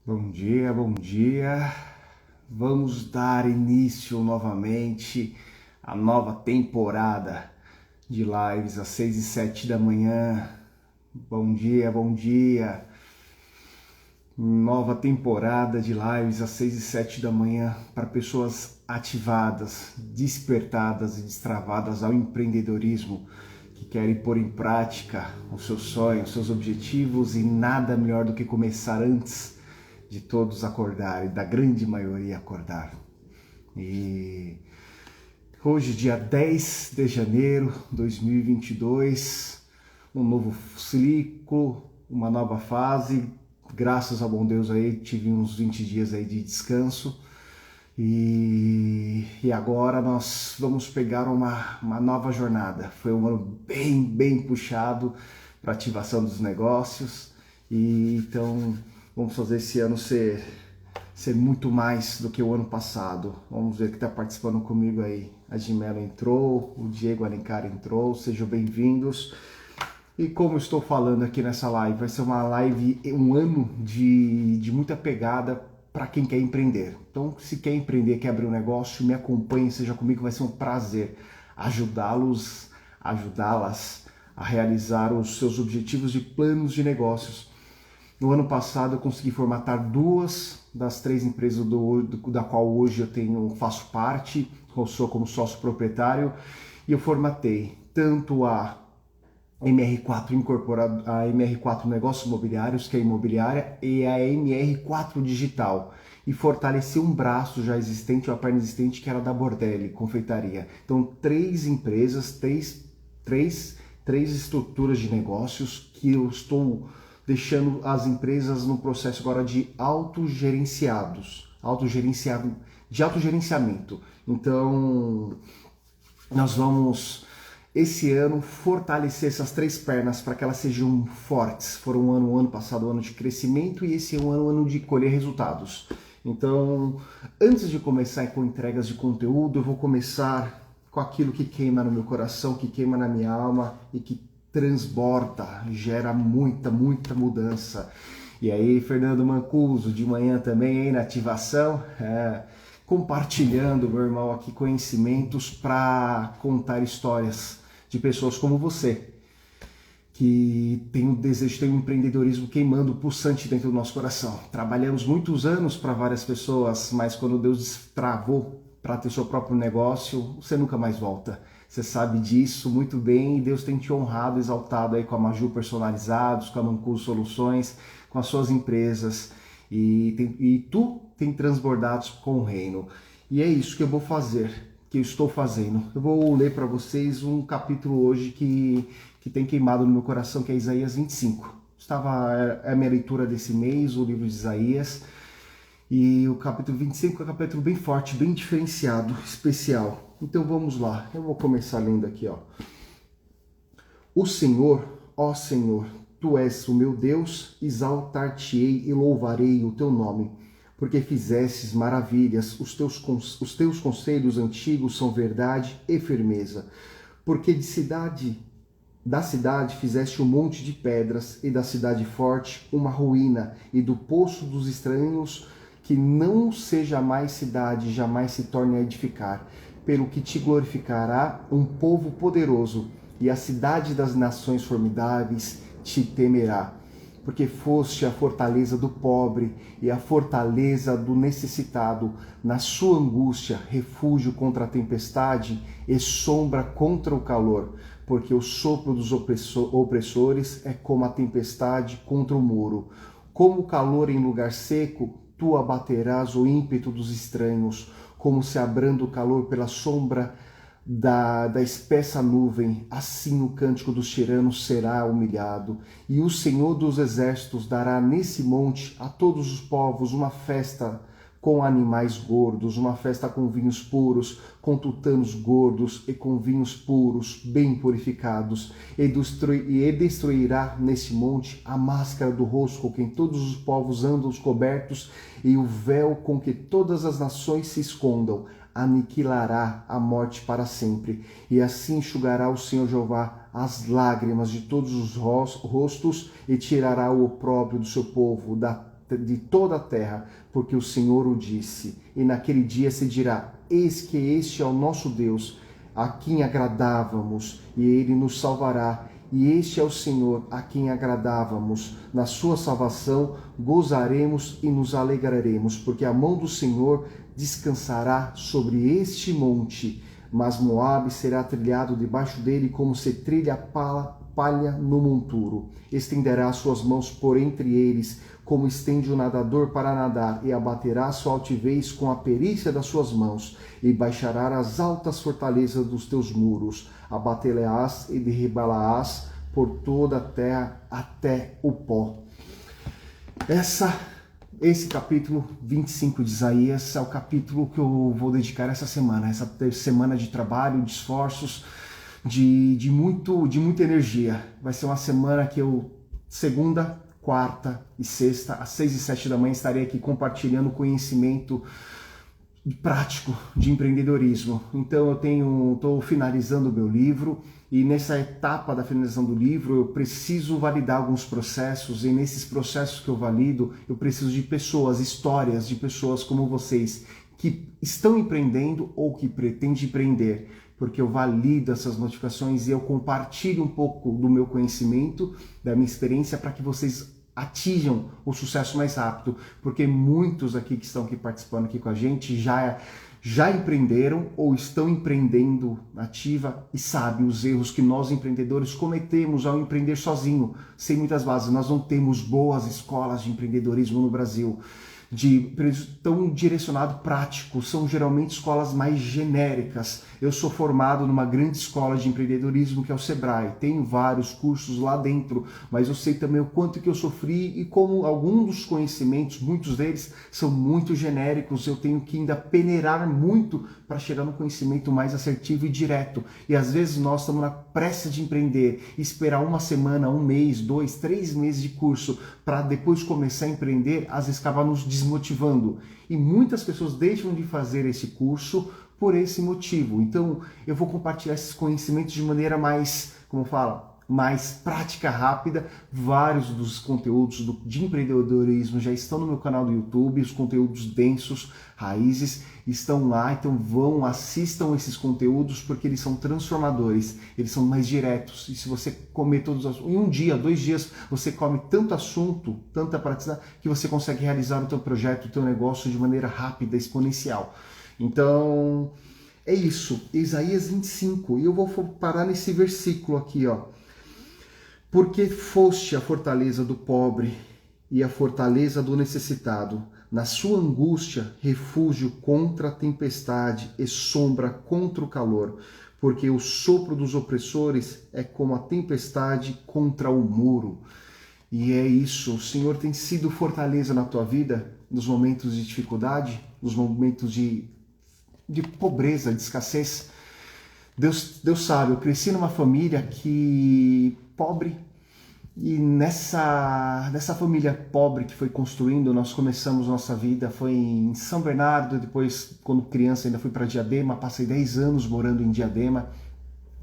Bom dia, bom dia. Vamos dar início novamente à nova temporada de lives às 6 e 7 da manhã. Bom dia, bom dia. Nova temporada de lives às 6 e 7 da manhã para pessoas ativadas, despertadas e destravadas ao empreendedorismo, que querem pôr em prática os seus sonhos, os seus objetivos, e nada melhor do que começar antes de todos acordarem, da grande maioria acordar. E hoje, dia 10 de janeiro de 2022, um novo ciclo, uma nova fase. Graças ao bom Deus aí, tive uns 20 dias aí de descanso. E agora nós vamos pegar uma nova jornada. Foi um ano bem puxado para ativação dos negócios. E então vamos fazer esse ano ser muito mais do que o ano passado. Vamos ver quem está participando comigo aí. A Gimela entrou, o Diego Alencar entrou, sejam bem-vindos. E como estou falando aqui nessa live, vai ser uma live, um ano de muita pegada para quem quer empreender. Então, se quer empreender, quer abrir um negócio, me acompanhe, seja comigo, vai ser um prazer ajudá-las a realizar os seus objetivos e planos de negócios. No ano passado eu consegui formatar 2 das 3 empresas da qual hoje faço parte, eu sou como sócio proprietário, e eu formatei tanto a MR4 incorporado, a MR4 Negócios Imobiliários, que é imobiliária, e a MR4 Digital, e fortaleci um braço já existente, uma perna existente, que era da Bordelli Confeitaria. Então 3 empresas, três estruturas de negócios que eu estou deixando as empresas no processo agora de autogerenciamento. Então, nós vamos, esse ano, fortalecer essas 3 pernas para que elas sejam fortes. Foram um ano passado, um ano de crescimento, e esse é um ano de colher resultados. Então, antes de começar com entregas de conteúdo, eu vou começar com aquilo que queima no meu coração, que queima na minha alma e que transborda, gera muita mudança. E aí, Fernando Mancuso, de manhã também aí na ativação, compartilhando, meu irmão, aqui conhecimentos para contar histórias de pessoas como você, que tem o desejo de ter um empreendedorismo queimando, pulsante dentro do nosso coração. Trabalhamos muitos anos para várias pessoas, mas quando Deus destravou para ter seu próprio negócio, você nunca mais volta. Você sabe disso muito bem, e Deus tem te honrado, exaltado aí com a Maju Personalizados, com a Mancuso Soluções, com as suas empresas, e tu tem transbordado com o reino. E é isso que eu vou fazer, que eu estou fazendo. Eu vou ler para vocês um capítulo hoje que tem queimado no meu coração, que é Isaías 25. É a minha leitura desse mês, o livro de Isaías. E o capítulo 25 é um capítulo bem forte, bem diferenciado, especial. Então vamos lá, eu vou começar lendo aqui, ó. O Senhor, ó Senhor, Tu és o meu Deus, exaltar-te-ei e louvarei o Teu nome, porque fizestes maravilhas, os teus conselhos antigos são verdade e firmeza, porque da cidade fizeste um monte de pedras, e da cidade forte uma ruína, e do poço dos estranhos, que não seja mais cidade, jamais se torne a edificar, pelo que te glorificará um povo poderoso, e a cidade das nações formidáveis te temerá, porque foste a fortaleza do pobre e a fortaleza do necessitado, na sua angústia, refúgio contra a tempestade e sombra contra o calor, porque o sopro dos opressores é como a tempestade contra o muro. Como o calor em lugar seco, tu abaterás o ímpeto dos estranhos, como se abranda o calor pela sombra da espessa nuvem, assim o cântico dos tiranos será humilhado, e o Senhor dos exércitos dará nesse monte a todos os povos uma festa com animais gordos, uma festa com vinhos puros, com tutanos gordos e com vinhos puros, bem purificados, e destruirá nesse monte a máscara do rosto com quem todos os povos andam cobertos, e o véu com que todas as nações se escondam. Aniquilará a morte para sempre, e assim enxugará o Senhor Jeová as lágrimas de todos os rostos, e tirará o opróbrio do seu povo, da de toda a terra, porque o Senhor o disse. E naquele dia se dirá: eis que este é o nosso Deus, a quem agradávamos, e ele nos salvará. E este é o Senhor, a quem agradávamos. Na sua salvação gozaremos e nos alegraremos, porque a mão do Senhor descansará sobre este monte, mas Moabe será trilhado debaixo dele como se trilha a palha no monturo. Estenderá suas mãos por entre eles, como estende o nadador para nadar, e abaterá sua altivez com a perícia das suas mãos, e baixará as altas fortalezas dos teus muros. Abatê-las e derribá-las por toda a terra até o pó. Esse capítulo 25 de Isaías é o capítulo que eu vou dedicar essa semana de trabalho, de esforços, de muita energia. Vai ser uma semana que eu, segunda, quarta e sexta, às 6 e 7 da manhã, estarei aqui compartilhando conhecimento prático de empreendedorismo. Então eu estou finalizando o meu livro, e nessa etapa da finalização do livro eu preciso validar alguns processos, e nesses processos que eu valido eu preciso de pessoas, histórias de pessoas como vocês que estão empreendendo ou que pretendem empreender, porque eu valido essas notificações e eu compartilho um pouco do meu conhecimento, da minha experiência, para que vocês atinjam o sucesso mais rápido, porque muitos aqui que estão aqui participando aqui com a gente já empreenderam ou estão empreendendo ativa e sabem os erros que nós empreendedores cometemos ao empreender sozinho, sem muitas bases. Nós não temos boas escolas de empreendedorismo no Brasil, tão direcionado prático, são geralmente escolas mais genéricas. Eu sou formado numa grande escola de empreendedorismo que é o Sebrae, tenho vários cursos lá dentro, mas eu sei também o quanto que eu sofri e como alguns dos conhecimentos, muitos deles são muito genéricos, eu tenho que ainda peneirar muito para chegar no conhecimento mais assertivo e direto. E às vezes nós estamos na pressa de empreender, esperar uma semana, um mês, 2, 3 meses de curso para depois começar a empreender, às vezes acaba nos desmotivando. E muitas pessoas deixam de fazer esse curso por esse motivo. Então eu vou compartilhar esses conhecimentos de maneira mais, como fala, mais prática, rápida. Vários dos conteúdos de empreendedorismo já estão no meu canal do YouTube, os conteúdos densos, raízes, estão lá, então assistam esses conteúdos, porque eles são transformadores, eles são mais diretos, e se você comer todos em um dia, 2 dias, você come tanto assunto, tanta praticidade, que você consegue realizar o teu projeto, o teu negócio de maneira rápida, exponencial. Então, é isso, Isaías 25, e eu vou parar nesse versículo aqui, ó. Porque foste a fortaleza do pobre e a fortaleza do necessitado, na sua angústia, refúgio contra a tempestade e sombra contra o calor, porque o sopro dos opressores é como a tempestade contra o muro. E é isso, o Senhor tem sido fortaleza na tua vida, nos momentos de dificuldade, nos momentos de pobreza, de escassez. Deus sabe, eu cresci numa família pobre, e nessa família pobre que foi construindo, nós começamos nossa vida, foi em São Bernardo, depois, quando criança, ainda fui para Diadema, passei 10 anos morando em Diadema,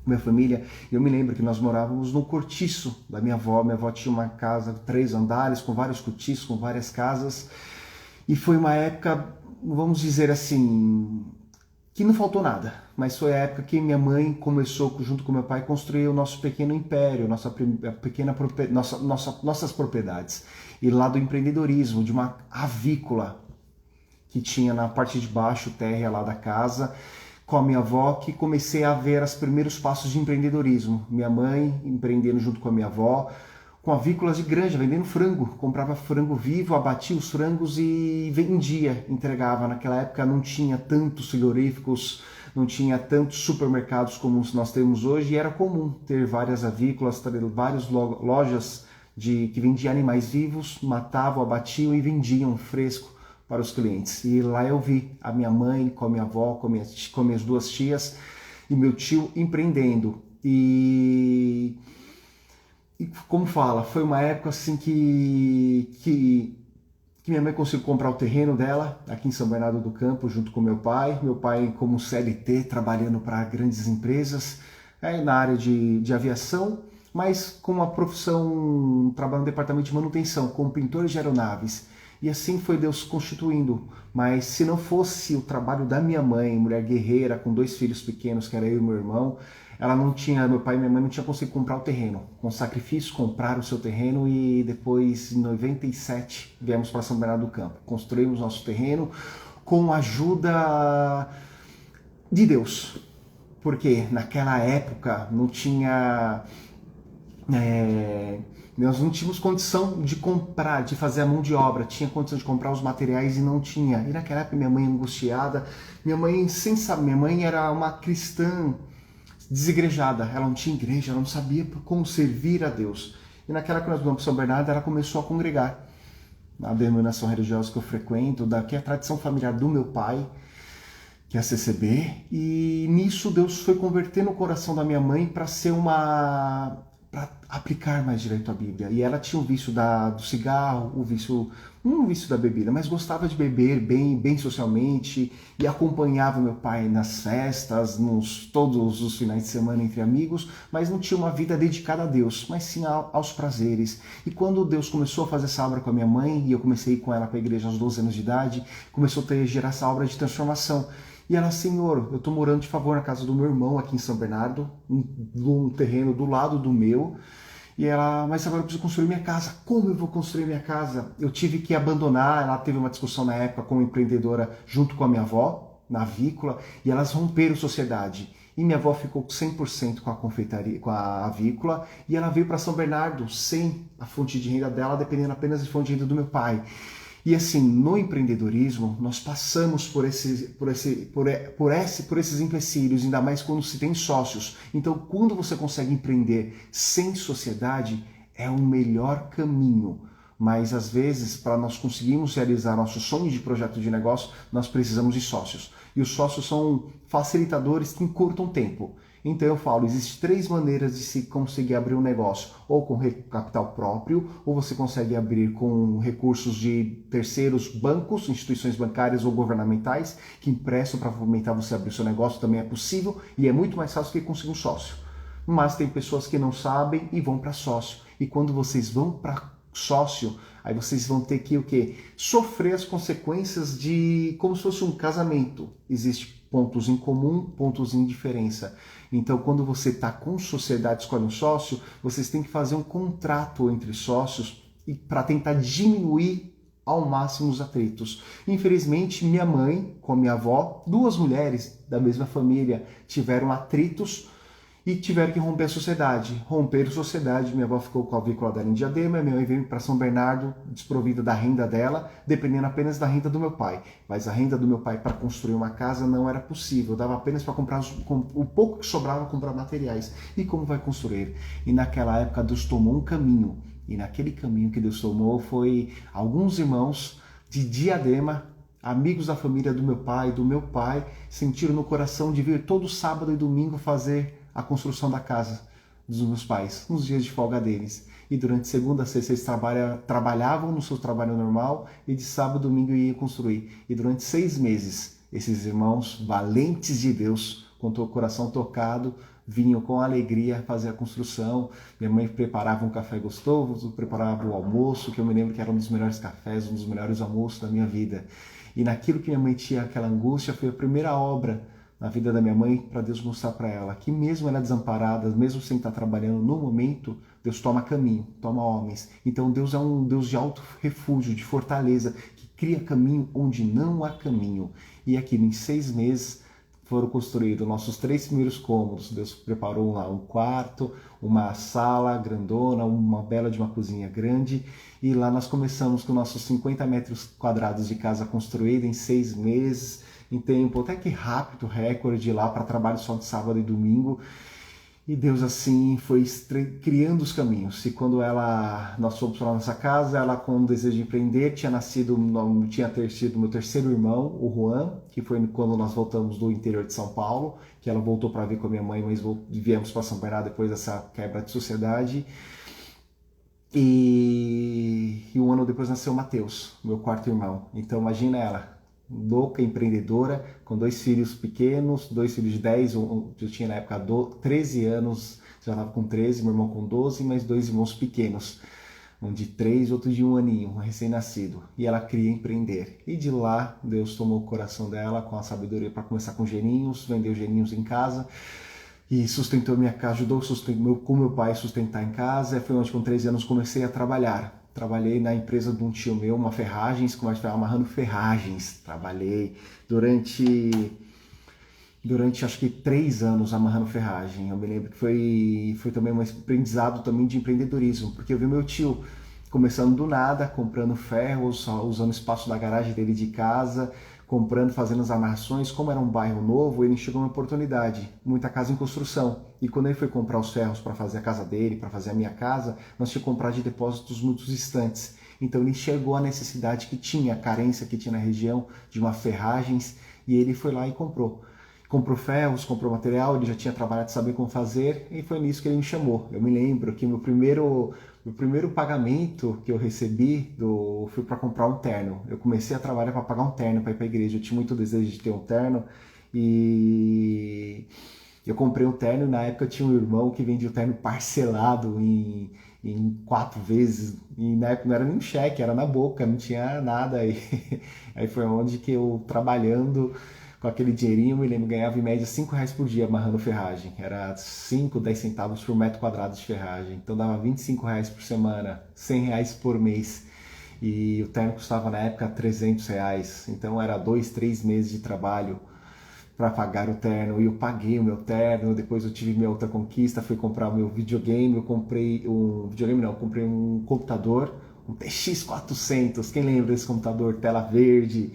minha família. Eu me lembro que nós morávamos no cortiço da minha avó tinha uma casa de 3 andares, com vários cortiços, com várias casas, e foi uma época, vamos dizer assim, que não faltou nada, mas foi a época que minha mãe começou, junto com meu pai, a construir o nosso pequeno império, nossas propriedades. E lá do empreendedorismo, de uma avícola que tinha na parte de baixo, terra lá da casa, com a minha avó, que comecei a ver os primeiros passos de empreendedorismo. Minha mãe empreendendo junto com a minha avó, com avícolas de granja, vendendo frango. Comprava frango vivo, abatia os frangos e vendia, entregava. Naquela época não tinha tantos frigoríficos, não tinha tantos supermercados como nós temos hoje, e era comum ter várias avícolas, várias lojas que vendiam animais vivos, matavam, abatiam e vendiam fresco para os clientes. E lá eu vi a minha mãe com a minha avó, com minhas 2 tias e meu tio empreendendo. E como fala, foi uma época assim que minha mãe conseguiu comprar o terreno dela aqui em São Bernardo do Campo junto com meu pai como CLT, trabalhando para grandes empresas na área de aviação, mas com uma profissão, trabalhando no departamento de manutenção, como pintor de aeronaves. E assim foi Deus constituindo. Mas se não fosse o trabalho da minha mãe, mulher guerreira, com 2 filhos pequenos, que era eu e meu irmão, ela não tinha, meu pai e minha mãe não tinham conseguido comprar o terreno. Com sacrifício, compraram o seu terreno e depois, em 97, viemos para São Bernardo do Campo. Construímos nosso terreno com a ajuda de Deus. Porque naquela época não tinha... nós não tínhamos condição de comprar, de fazer a mão de obra, tinha condição de comprar os materiais e não tinha. E naquela época minha mãe angustiada, minha mãe sem saber, minha mãe era uma cristã desigrejada, ela não tinha igreja, ela não sabia como servir a Deus. E naquela que nós vamos para São Bernardo, ela começou a congregar na denominação religiosa que eu frequento, que é a tradição familiar do meu pai, que é a CCB, e nisso Deus foi convertendo o coração da minha mãe para para aplicar mais direito à Bíblia. E ela tinha o vício do cigarro, não o vício da bebida, mas gostava de beber bem socialmente e acompanhava meu pai nas festas, todos os finais de semana entre amigos, mas não tinha uma vida dedicada a Deus, mas sim aos prazeres. E quando Deus começou a fazer essa obra com a minha mãe, e eu comecei a ir com ela para a igreja aos 12 anos de idade, começou a gerar essa obra de transformação. E ela, Senhor, eu estou morando de favor na casa do meu irmão aqui em São Bernardo, num terreno do lado do meu. E ela, mas agora eu preciso construir minha casa. Como eu vou construir minha casa? Eu tive que abandonar, ela teve uma discussão na época como empreendedora junto com a minha avó, na avícola, e elas romperam sociedade. E minha avó ficou 100% com a confeitaria, com a avícola, e ela veio para São Bernardo sem a fonte de renda dela, dependendo apenas de fonte de renda do meu pai. E assim, no empreendedorismo, nós passamos por esses empecilhos, ainda mais quando se tem sócios. Então, quando você consegue empreender sem sociedade, é o melhor caminho. Mas, às vezes, para nós conseguirmos realizar nosso sonho de projeto de negócio, nós precisamos de sócios. E os sócios são facilitadores que encurtam tempo. Então eu falo, existem 3 maneiras de se conseguir abrir um negócio, ou com capital próprio, ou você consegue abrir com recursos de terceiros bancos, instituições bancárias ou governamentais, que emprestam para fomentar você abrir o seu negócio, também é possível, e é muito mais fácil que conseguir um sócio. Mas tem pessoas que não sabem e vão para sócio. E quando vocês vão para sócio, aí vocês vão ter que o quê? Sofrer as consequências de como se fosse um casamento. Existem pontos em comum, pontos em diferença. Então, quando você está com sociedade, escolhe um sócio, vocês têm que fazer um contrato entre sócios para tentar diminuir ao máximo os atritos. Infelizmente, minha mãe com a minha avó, 2 mulheres da mesma família, tiveram atritos e tiveram que romper a sociedade. Romperam a sociedade, minha avó ficou com a avícola dela em Diadema, minha mãe veio para São Bernardo, desprovida da renda dela, dependendo apenas da renda do meu pai. Mas a renda do meu pai para construir uma casa não era possível, dava apenas para comprar o pouco que sobrava, comprar materiais. E como vai construir? E naquela época Deus tomou um caminho, e naquele caminho que Deus tomou foi alguns irmãos de Diadema, amigos da família do meu pai, sentiram no coração de vir todo sábado e domingo fazer a construção da casa dos meus pais, nos dias de folga deles. E durante segunda a sexta eles trabalhavam no seu trabalho normal e de sábado e domingo iam construir. E durante 6 meses, esses irmãos valentes de Deus, com o coração tocado, vinham com alegria fazer a construção. Minha mãe preparava um café gostoso, preparava o almoço, que eu me lembro que era um dos melhores cafés, um dos melhores almoços da minha vida. E naquilo que minha mãe tinha aquela angústia, foi a primeira obra na vida da minha mãe, para Deus mostrar para ela que mesmo ela desamparada, mesmo sem estar trabalhando no momento, Deus toma caminho, toma homens. Então Deus é um Deus de alto refúgio, de fortaleza, que cria caminho onde não há caminho. E aqui em 6 meses foram construídos nossos 3 primeiros cômodos. Deus preparou lá um quarto, uma sala grandona, uma bela de uma cozinha grande. E lá nós começamos com nossos 50 metros quadrados de casa construída em 6 meses, em tempo até que rápido, recorde lá para trabalho só de sábado e domingo. E Deus assim foi criando os caminhos. E quando nós fomos para a nossa casa, ela com o desejo de empreender, tinha sido meu 3º irmão, o Juan, que foi quando nós voltamos do interior de São Paulo, que ela voltou para vir com a minha mãe, mas viemos para São Bernardo depois dessa quebra de sociedade. E 1 ano depois nasceu o Mateus, meu 4º irmão. Então imagina ela, louca, empreendedora, com 2 filhos pequenos, 2 filhos de 10, eu tinha na época 13 anos, já estava com 13, meu irmão com 12, mas 2 irmãos pequenos. um de 3, outro de 1 aninho, um recém-nascido, e ela queria empreender. E de lá, Deus tomou o coração dela com a sabedoria para começar com geninhos, vendeu geninhos em casa, e sustentou minha casa, ajudou com meu pai a sustentar em casa. Foi onde com 13 anos comecei a trabalhar. Trabalhei na empresa de um tio meu, uma ferragens, como a gente foi amarrando ferragens. Trabalhei durante acho que 3 anos amarrando ferragem. Eu me lembro que foi também um aprendizado também de empreendedorismo, porque eu vi meu tio começando do nada, comprando ferros, usando o espaço da garagem dele de casa, comprando, fazendo as amarrações. Como era um bairro novo, ele enxergou uma oportunidade, muita casa em construção. E quando ele foi comprar os ferros para fazer a casa dele, para fazer a minha casa, nós tínhamos que comprar de depósitos muito distantes. Então ele enxergou a necessidade que tinha, a carência que tinha na região de uma ferragens, e ele foi lá e comprou. Comprou ferros, comprou material, ele já tinha trabalhado de saber como fazer, e foi nisso que ele me chamou. Eu me lembro que meu primeiro pagamento que eu recebi foi para comprar um terno. Eu comecei a trabalhar para pagar um terno para ir para a igreja. Eu tinha muito desejo de ter um terno e eu comprei um terno. Na época eu tinha um irmão que vendia o terno parcelado em 4 vezes, e na época não era nem um cheque, era na boca, não tinha nada. Aí foi onde que eu, trabalhando com aquele dinheirinho, me lembro, ganhava em média R$5 por dia amarrando ferragem. Era 5, 10 centavos por metro quadrado de ferragem. Então dava R$25 por semana, R$100 por mês. E o terno custava na época R$300. Então era 2, 3 meses de trabalho para pagar o terno. E eu paguei o meu terno. Depois eu tive minha outra conquista, fui comprar o meu videogame. Eu comprei comprei um computador, um TX400, quem lembra desse computador, tela verde,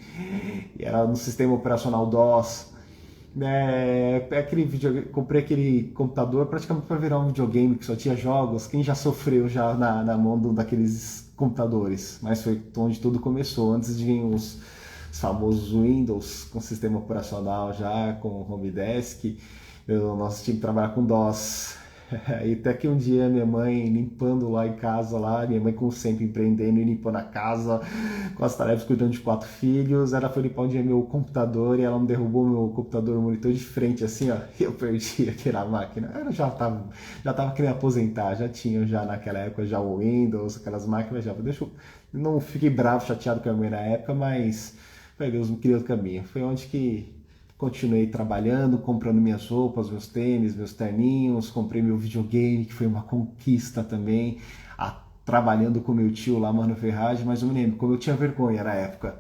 e era no sistema operacional DOS. Comprei aquele computador praticamente para virar um videogame que só tinha jogos. Quem já sofreu já na mão daqueles computadores? Mas foi onde tudo começou, antes de vir os famosos Windows com sistema operacional já, com Home Desk. Nós tínhamos que trabalhar com DOS. E até que um dia minha mãe limpando lá em casa, minha mãe como sempre empreendendo e limpando a casa, com as tarefas, cuidando de 4 filhos, ela foi limpar um dia meu computador e ela me derrubou meu computador, o monitor de frente assim, ó, e eu perdi aquela máquina. Eu já tava querendo aposentar, já tinha já naquela época já o Windows, aquelas máquinas já. Não fiquei bravo, chateado com a minha mãe na época, mas Deus me criou o caminho. Foi onde que continuei trabalhando, comprando minhas roupas, meus tênis, meus terninhos, comprei meu videogame, que foi uma conquista também, trabalhando com meu tio lá, mano, ferragem. Mas eu me lembro, como eu tinha vergonha na época,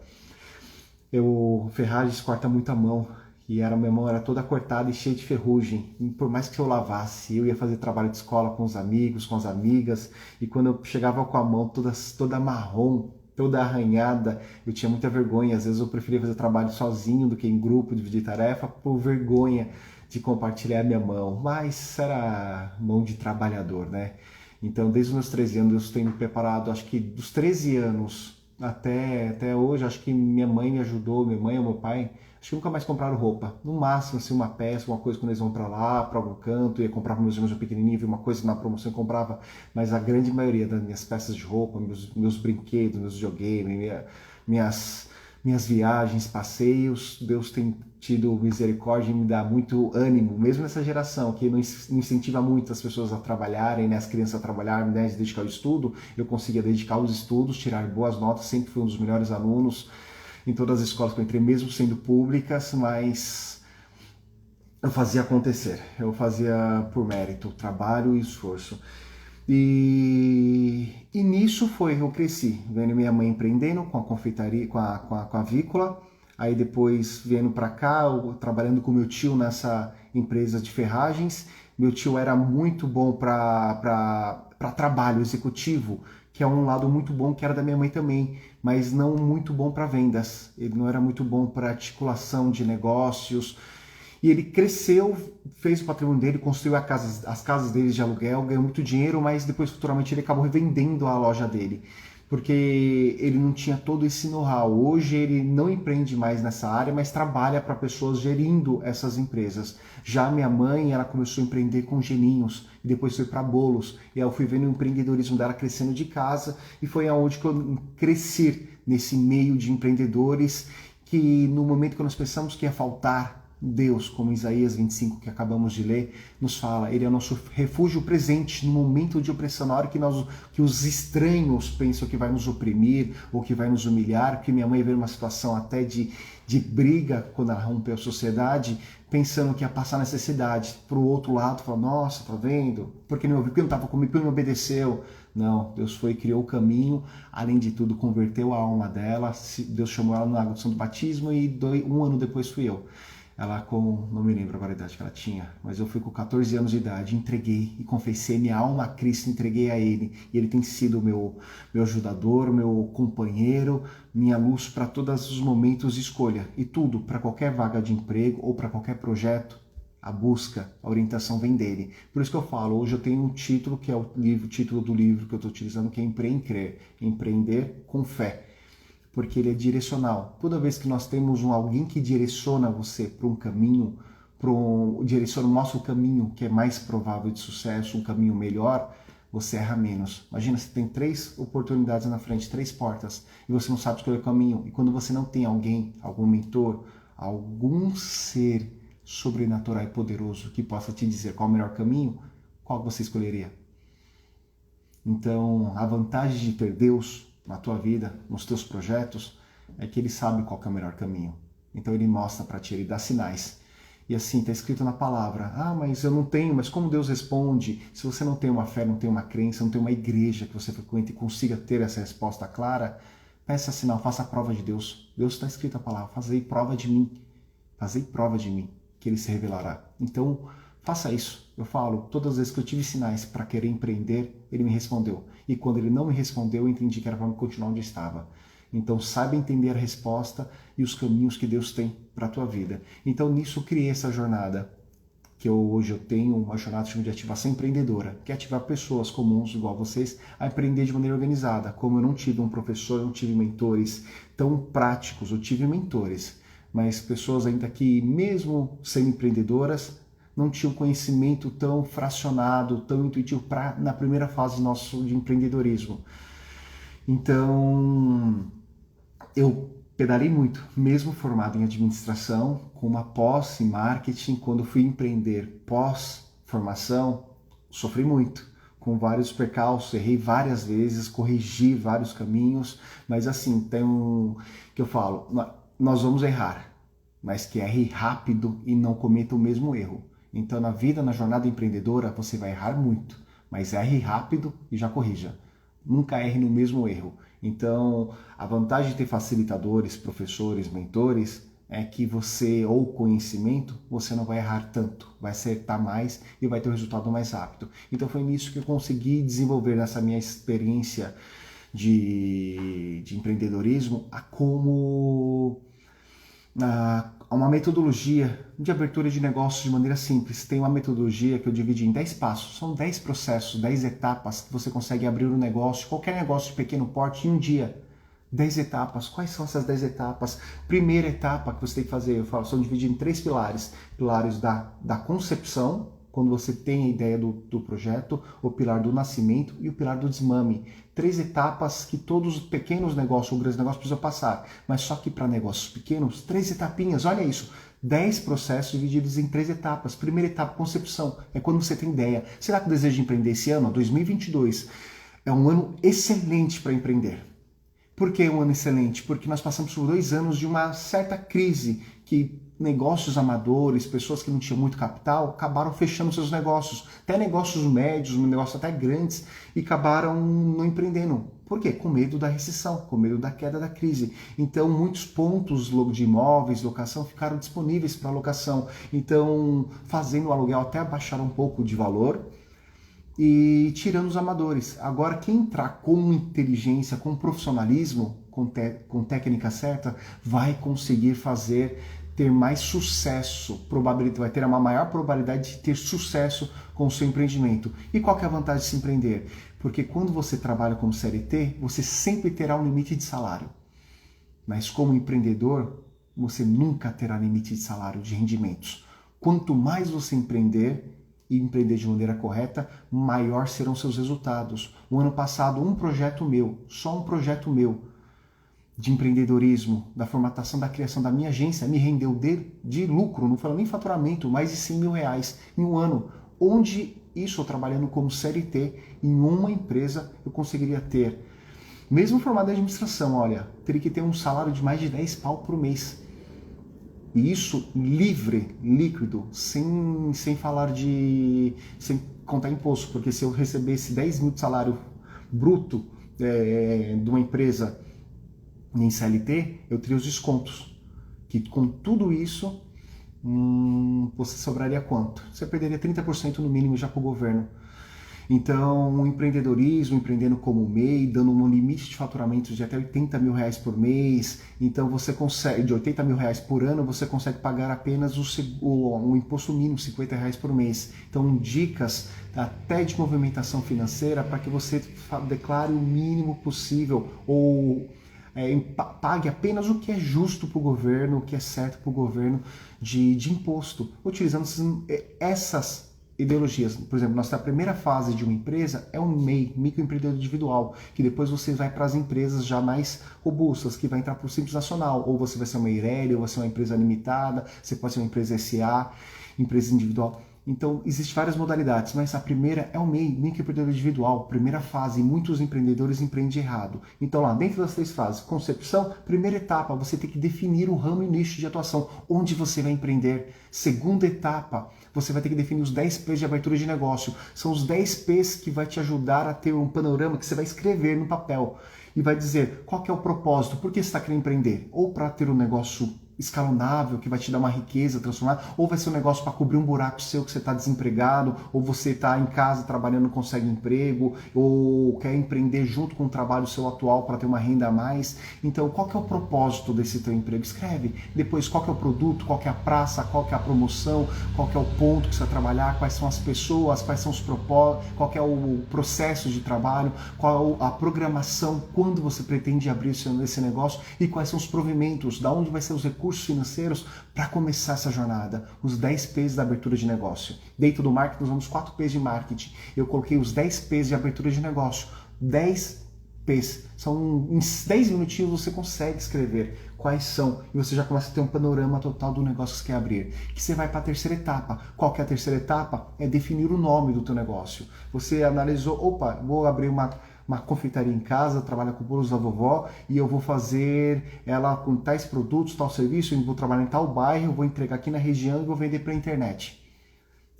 ferragens corta muito a mão, e minha mão era toda cortada e cheia de ferrugem. E por mais que eu lavasse, eu ia fazer trabalho de escola com os amigos, com as amigas, e quando eu chegava com a mão toda marrom, toda arranhada, eu tinha muita vergonha. Às vezes eu preferia fazer trabalho sozinho do que em grupo, dividir tarefa, por vergonha de compartilhar minha mão. Mas era mão de trabalhador, né? Então, desde os meus 13 anos, eu tenho me preparado, acho que dos 13 anos até hoje, acho que minha mãe me ajudou, minha mãe ou meu pai, acho que nunca mais compraram roupa. No máximo, assim, uma peça, uma coisa quando eles vão pra lá, pra algum canto, ia comprar para meus irmãos pequenininho, uma coisa na promoção eu comprava, mas a grande maioria das minhas peças de roupa, meus brinquedos, meus videogames, minhas viagens, passeios, Deus tem tido misericórdia e me dá muito ânimo, mesmo nessa geração que não incentiva muito as pessoas a trabalharem, né, as crianças a trabalharem, né, a se dedicar ao estudo. Eu conseguia dedicar aos estudos, tirar boas notas, sempre fui um dos melhores alunos em todas as escolas que eu entrei, mesmo sendo públicas, mas eu fazia acontecer, eu fazia por mérito, trabalho e esforço. E nisso eu cresci, vendo minha mãe empreendendo com a confeitaria, com a avícola, aí depois vindo para cá, trabalhando com meu tio nessa empresa de ferragens. Meu tio era muito bom para trabalho executivo, que é um lado muito bom que era da minha mãe também, mas não muito bom para vendas. Ele não era muito bom para articulação de negócios. E ele cresceu, fez o patrimônio dele, construiu as casas dele de aluguel, ganhou muito dinheiro, mas depois futuramente ele acabou revendendo a loja dele, porque ele não tinha todo esse know-how. Hoje ele não empreende mais nessa área, mas trabalha para pessoas gerindo essas empresas. Já minha mãe, ela começou a empreender com gelinhos, e depois foi para bolos, e aí eu fui vendo o empreendedorismo dela crescendo de casa, e foi aonde que eu cresci nesse meio de empreendedores, que no momento que nós pensamos que ia faltar Deus, como Isaías 25, que acabamos de ler, nos fala, Ele é o nosso refúgio presente no momento de opressão, na hora que os estranhos pensam que vai nos oprimir ou que vai nos humilhar, porque minha mãe veio numa situação até de briga quando ela rompeu a sociedade, pensando que ia passar necessidade. Pro outro lado, fala, nossa, tá vendo? Porque não ouviu, porque não estava comigo, porque não obedeceu. Não, Deus foi e criou o caminho, além de tudo, converteu a alma dela, Deus chamou ela na água do santo batismo e 1 ano depois fui eu. Ela não me lembro agora a idade que ela tinha, mas eu fui com 14 anos de idade, entreguei e confessei minha alma a Cristo, entreguei a Ele. E Ele tem sido meu ajudador, meu companheiro, minha luz para todos os momentos de escolha. E tudo, para qualquer vaga de emprego ou para qualquer projeto, a busca, a orientação vem dele. Por isso que eu falo, hoje eu tenho um título, que é o título do livro que eu estou utilizando, que é Empreender com Fé. Porque ele é direcional. Toda vez que nós temos alguém que direciona você para um caminho, mostra o caminho que é mais provável de sucesso, um caminho melhor, você erra menos. Imagina, você tem 3 oportunidades na frente, 3 portas, e você não sabe escolher o caminho. E quando você não tem alguém, algum mentor, algum ser sobrenatural e poderoso que possa te dizer qual é o melhor caminho, qual você escolheria? Então, a vantagem de ter Deus na tua vida, nos teus projetos, é que Ele sabe qual é o melhor caminho. Então Ele mostra para ti, Ele dá sinais. E assim, está escrito na palavra, mas eu não tenho, mas como Deus responde? Se você não tem uma fé, não tem uma crença, não tem uma igreja que você frequente e consiga ter essa resposta clara, peça sinal, faça a prova de Deus. Deus está escrito a palavra, fazei prova de mim, que Ele se revelará. Então, faça isso. Eu falo, todas as vezes que eu tive sinais para querer empreender, Ele me respondeu. E quando Ele não me respondeu, eu entendi que era para me continuar onde estava. Então, saiba entender a resposta e os caminhos que Deus tem para a tua vida. Então, nisso, eu criei essa jornada, que hoje eu tenho uma jornada de ativação empreendedora, que é ativar pessoas comuns, igual vocês, a empreender de maneira organizada. Como eu não tive um professor, eu não tive mentores tão práticos, eu tive mentores, mas pessoas ainda que, mesmo sendo empreendedoras, não tinham conhecimento tão fracionado, tão intuitivo na primeira fase nosso de empreendedorismo. Então, eu pedalei muito, mesmo formado em administração, com uma pós em marketing. Quando fui empreender pós-formação, sofri muito, com vários percalços, errei várias vezes, corrigi vários caminhos, mas assim, tem que eu falo, nós vamos errar, mas que erre rápido e não cometa o mesmo erro. Então, na vida, na jornada empreendedora, você vai errar muito, mas erre rápido e já corrija. Nunca erre no mesmo erro. Então, a vantagem de ter facilitadores, professores, mentores, é que você, ou conhecimento, você não vai errar tanto, vai acertar mais e vai ter o resultado mais rápido. Então, foi nisso que eu consegui desenvolver nessa minha experiência de empreendedorismo, uma metodologia de abertura de negócios de maneira simples. Tem uma metodologia que eu dividi em 10 passos. São 10 processos, 10 etapas que você consegue abrir um negócio, qualquer negócio de pequeno porte, em um dia. 10 etapas. Quais são essas 10 etapas? Primeira etapa que você tem que fazer, eu falo, são divididos em 3 pilares. Pilares da concepção, quando você tem a ideia do projeto, o pilar do nascimento e o pilar do desmame. 3 etapas que todos os pequenos negócios ou grandes negócios precisam passar. Mas só que para negócios pequenos, 3 etapinhas, olha isso. 10 processos divididos em 3 etapas. Primeira etapa, concepção. É quando você tem ideia. Será que eu desejo empreender esse ano? 2022 é um ano excelente para empreender. Por que um ano excelente? Porque nós passamos por 2 anos de uma certa crise que negócios amadores, pessoas que não tinham muito capital, acabaram fechando seus negócios. Até negócios médios, negócios até grandes, e acabaram não empreendendo. Por quê? Com medo da recessão, com medo da queda da crise. Então, muitos pontos de imóveis, locação, ficaram disponíveis para locação. Então, fazendo o aluguel até abaixar um pouco de valor e tirando os amadores. Agora, quem entrar com inteligência, com profissionalismo, com técnica certa, vai conseguir ter mais sucesso, vai ter uma maior probabilidade de ter sucesso com o seu empreendimento. E qual que é a vantagem de se empreender? Porque quando você trabalha como CLT, você sempre terá um limite de salário. Mas como empreendedor, você nunca terá limite de salário, de rendimentos. Quanto mais você empreender e empreender de maneira correta, maior serão seus resultados. O ano passado, só um projeto meu, de empreendedorismo, da formatação, da criação da minha agência, me rendeu de lucro, não falo nem faturamento, mais de 100 mil reais em um ano. Onde isso, eu trabalhando como CLT em uma empresa, eu conseguiria ter, mesmo formado em administração, olha, teria que ter um salário de mais de 10 pau por mês. E isso livre, líquido, sem falar sem contar imposto, porque se eu recebesse 10 mil de salário bruto de uma empresa em CLT, eu teria os descontos. Que com tudo isso, você sobraria quanto? Você perderia 30% no mínimo já para o governo. Então, o empreendedorismo, empreendendo como MEI, dando um limite de faturamento de até 80 mil reais por mês, então você consegue, de 80 mil reais por ano, você consegue pagar apenas o imposto mínimo, 50 reais por mês. Então, dicas até de movimentação financeira para que você declare o mínimo possível ou pague apenas o que é justo para o governo, o que é certo para o governo de imposto, utilizando essas ideologias. Por exemplo, nossa primeira fase de uma empresa é um MEI, microempreendedor individual, que depois você vai para as empresas já mais robustas, que vai entrar para o Simples Nacional, ou você vai ser uma Eireli, ou vai ser uma empresa limitada, você pode ser uma empresa SA, empresa individual. Então, existem várias modalidades, mas a primeira é o MEI, microempreendedor individual, primeira fase, e muitos empreendedores empreendem errado. Então, lá, dentro das 3 fases, concepção, primeira etapa, você tem que definir o ramo e nicho de atuação, onde você vai empreender. Segunda etapa, você vai ter que definir os 10 P's de abertura de negócio. São os 10 P's que vai te ajudar a ter um panorama que você vai escrever no papel e vai dizer qual que é o propósito, por que você está querendo empreender? Ou para ter um negócio escalonável, que vai te dar uma riqueza transformada, ou vai ser um negócio para cobrir um buraco seu que você está desempregado, ou você está em casa trabalhando, não consegue emprego, ou quer empreender junto com o trabalho seu atual para ter uma renda a mais. Então, qual que é o propósito desse teu emprego? Escreve. Depois, qual que é o produto, qual que é a praça, qual que é a promoção, qual que é o ponto que você vai trabalhar, quais são as pessoas, quais são os propósitos, qual que é o processo de trabalho, qual a programação, quando você pretende abrir esse negócio e quais são os provimentos, da onde vai ser os recursos financeiros para começar essa jornada. Os 10 P's da abertura de negócio. Dentro do marketing, nós vamos 4 P's de marketing. Eu coloquei os 10 P's de abertura de negócio. 10 P's. Em 10 minutinhos você consegue escrever quais são e você já começa a ter um panorama total do negócio que você quer abrir. Que você vai para a terceira etapa. Qual que é a terceira etapa? É definir o nome do teu negócio. Você analisou, opa, vou abrir uma confeitaria em casa, trabalha com bolos da vovó e eu vou fazer ela com tais produtos, tal serviço, eu vou trabalhar em tal bairro, vou entregar aqui na região e vou vender pela internet.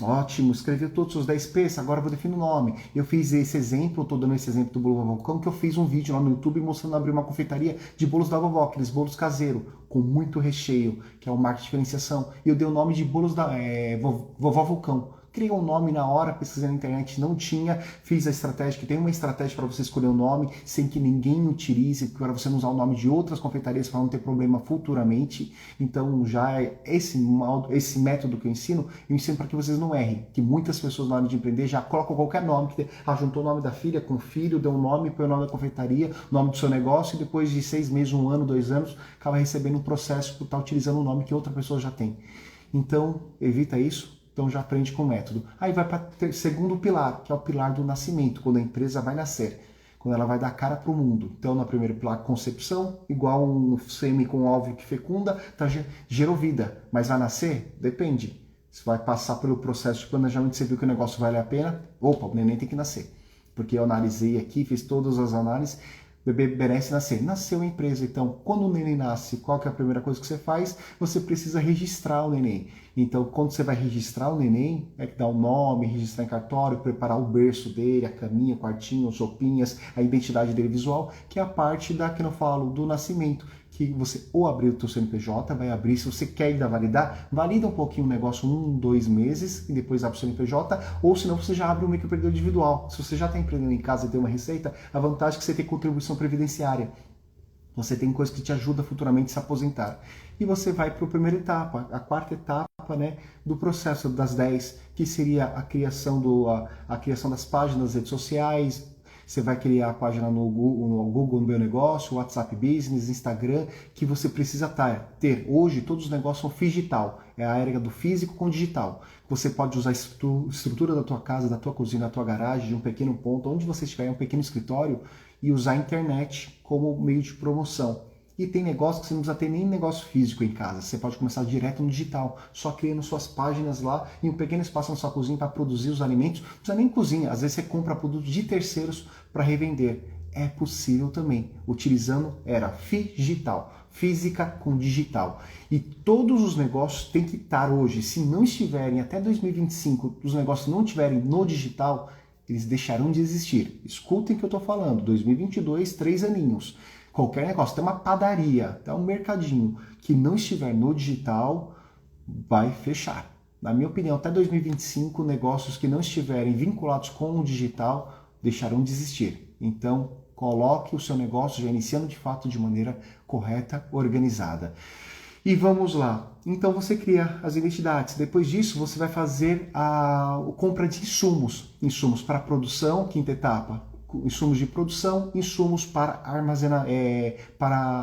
Ótimo, escreveu todos os 10 P's, agora eu vou definir o nome. Eu fiz esse exemplo, estou dando esse exemplo do bolo da vovó, como que eu fiz um vídeo lá no YouTube mostrando abrir uma confeitaria de bolos da vovó, aqueles bolos caseiros, com muito recheio, que é o marketing de diferenciação. E eu dei o nome de bolos da vovó Vulcão. Criei um nome na hora, pesquisei na internet, não tinha, fiz a estratégia, que tem uma estratégia para você escolher um nome sem que ninguém utilize, para você não usar o nome de outras confeitarias para não ter problema futuramente. Então já é esse método que eu ensino para que vocês não errem, que muitas pessoas na hora de empreender já colocam qualquer nome, juntou o nome da filha com o filho, deu um nome, põe o nome da confeitaria, o nome do seu negócio e depois de 6 meses, 1 ano, 2 anos, acaba recebendo um processo por estar utilizando um nome que outra pessoa já tem. Então, evita isso. Então já aprende com o método. Aí vai para o segundo pilar, que é o pilar do nascimento, quando a empresa vai nascer, quando ela vai dar cara para o mundo. Então no primeiro pilar, concepção, igual um sêmen com um óvulo que fecunda, gerou vida. Mas vai nascer? Depende. Você vai passar pelo processo de planejamento, você viu que o negócio vale a pena, opa, o neném tem que nascer. Porque eu analisei aqui, fiz todas as análises, o bebê merece nascer. Nasceu a empresa, então, quando o neném nasce, qual que é a primeira coisa que você faz? Você precisa registrar o neném. Então, quando você vai registrar o neném, é que dá o nome, registrar em cartório, preparar o berço dele, a caminha, o quartinho, as roupinhas, a identidade dele visual, que é a parte da que eu falo do nascimento, que você ou abrir o teu CNPJ, vai abrir, se você quer ainda validar, valida um pouquinho o negócio, 1, 2 meses, e depois abre o CNPJ, ou senão você já abre um microempreendedor individual. Se você já está empreendendo em casa e tem uma receita, a vantagem é que você tem contribuição previdenciária. Você tem coisa que te ajuda futuramente a se aposentar. E você vai para a primeira etapa, a quarta etapa, né, do processo das 10, que seria a criação das páginas das redes sociais. Você vai criar a página no Google, no Meu Negócio, WhatsApp Business, Instagram, que você precisa ter. Hoje, todos os negócios são digital. É a era do físico com digital. Você pode usar a estrutura da tua casa, da tua cozinha, da tua garagem, de um pequeno ponto, onde você estiver, um pequeno escritório, e usar a internet como meio de promoção. E tem negócio que você não precisa ter nem negócio físico em casa. Você pode começar direto no digital, só criando suas páginas lá em um pequeno espaço na sua cozinha para produzir os alimentos. Não precisa nem cozinha, às vezes você compra produtos de terceiros para revender. É possível também, utilizando era digital, física com digital. E todos os negócios têm que estar hoje. Se não estiverem até 2025, os negócios não estiverem no digital, eles deixarão de existir. Escutem o que eu estou falando, 2022, 3 aninhos. Qualquer negócio, até uma padaria, até um mercadinho que não estiver no digital, vai fechar. Na minha opinião, até 2025, negócios que não estiverem vinculados com o digital deixarão de existir. Então, coloque o seu negócio já iniciando de fato de maneira correta, organizada. E vamos lá. Então você cria as identidades. Depois disso, você vai fazer a compra de insumos. Insumos para produção, quinta etapa. Insumos de produção, insumos para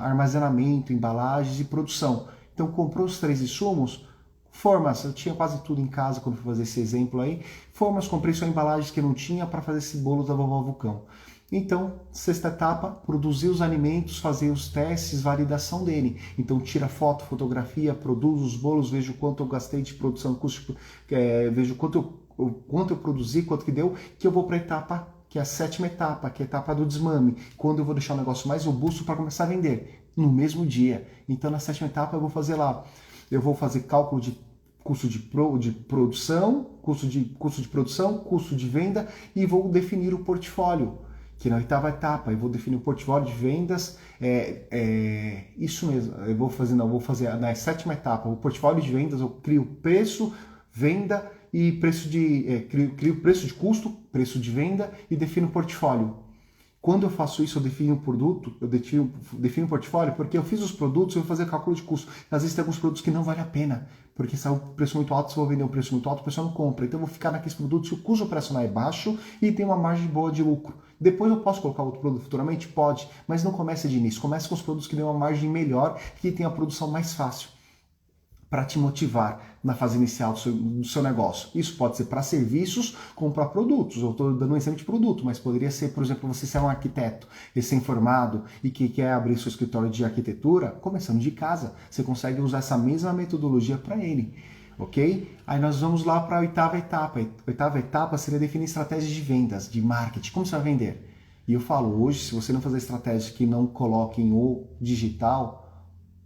armazenamento, embalagens e produção. Então comprou os 3 insumos, formas, eu tinha quase tudo em casa quando fui fazer esse exemplo aí. Formas, comprei só embalagens que eu não tinha para fazer esse bolo da vovó Vulcão. Então, sexta etapa, produzir os alimentos, fazer os testes, validação dele. Então, tira foto, fotografia, produz os bolos, vejo quanto eu gastei de produção, vejo quanto eu produzi, quanto que deu, que eu vou para a etapa, que é a 7ª etapa, que é a etapa do desmame, quando eu vou deixar o negócio mais robusto para começar a vender, no mesmo dia. Então, na 7ª etapa, eu vou fazer lá, eu vou fazer cálculo de custo de produção, custo de produção, custo de venda e vou definir o portfólio. Que na 8ª etapa eu vou definir o portfólio de vendas, isso mesmo, eu vou fazer na 7ª etapa, o portfólio de vendas, eu crio preço, venda e crio preço de custo, preço de venda e defino o portfólio. Quando eu faço isso, eu defino o produto, eu defino o portfólio, porque eu fiz os produtos, eu vou fazer cálculo de custo. Às vezes tem alguns produtos que não vale a pena, porque se é um preço muito alto, se eu vou vender um preço muito alto, o pessoal não compra. Então eu vou ficar naqueles produtos se o custo operacional é baixo e tem uma margem boa de lucro. Depois eu posso colocar outro produto futuramente? Pode, mas não comece de início. Comece com os produtos que dêem uma margem melhor, que tem a produção mais fácil, para te motivar na fase inicial do seu negócio. Isso pode ser para serviços como para produtos. Eu estou dando um exemplo de produto, mas poderia ser, por exemplo, você ser um arquiteto recém-formado e que quer abrir seu escritório de arquitetura, começando de casa. Você consegue usar essa mesma metodologia para ele, ok? Aí nós vamos lá para a 8ª etapa. A 8ª etapa seria definir estratégias de vendas, de marketing. Como você vai vender? E eu falo, hoje, se você não fazer estratégias que não coloquem o digital,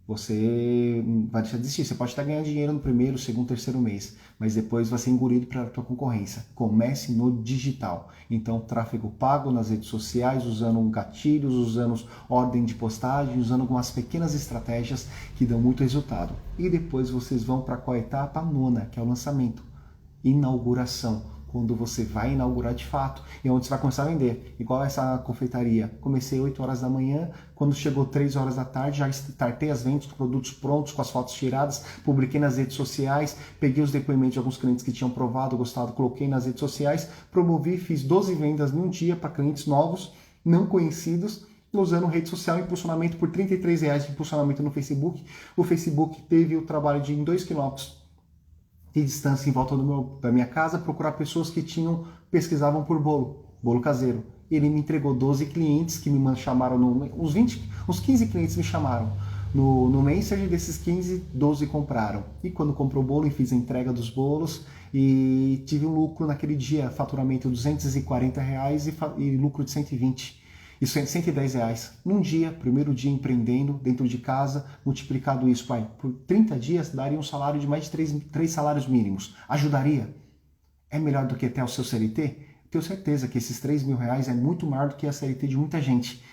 você vai deixar de existir. Você pode até ganhar dinheiro no primeiro, segundo, terceiro mês, mas depois vai ser engolido para a tua concorrência. Comece no digital. Então, tráfego pago nas redes sociais, usando gatilhos, usando ordem de postagem, usando algumas pequenas estratégias que dão muito resultado. E depois vocês vão para qual etapa? A 9ª, que é o lançamento. Inauguração. Quando você vai inaugurar de fato e onde você vai começar a vender. Igual essa confeitaria. Comecei 8 horas da manhã, quando chegou 3 horas da tarde, já startei as vendas com produtos prontos, com as fotos tiradas, publiquei nas redes sociais, peguei os depoimentos de alguns clientes que tinham provado, gostado, coloquei nas redes sociais, promovi, fiz 12 vendas num dia para clientes novos, não conhecidos, usando rede social, impulsionamento por R$33 de impulsionamento no Facebook. O Facebook teve o trabalho de, em 2 quilômetros de distância em volta da minha casa, procurar pessoas que pesquisavam por bolo caseiro. Ele me entregou 12 clientes que me chamaram, uns 15 clientes me chamaram. No Messenger, desses 15, 12 compraram. E quando comprou o bolo, eu fiz a entrega dos bolos e tive um lucro naquele dia, faturamento de R$240 e lucro de 120. Isso é R$110. Num dia, primeiro dia empreendendo dentro de casa, multiplicado isso, por 30 dias, daria um salário de mais de 3 salários mínimos. Ajudaria? É melhor do que até o seu CLT? Tenho certeza que esses R$3.000 é muito maior do que a CLT de muita gente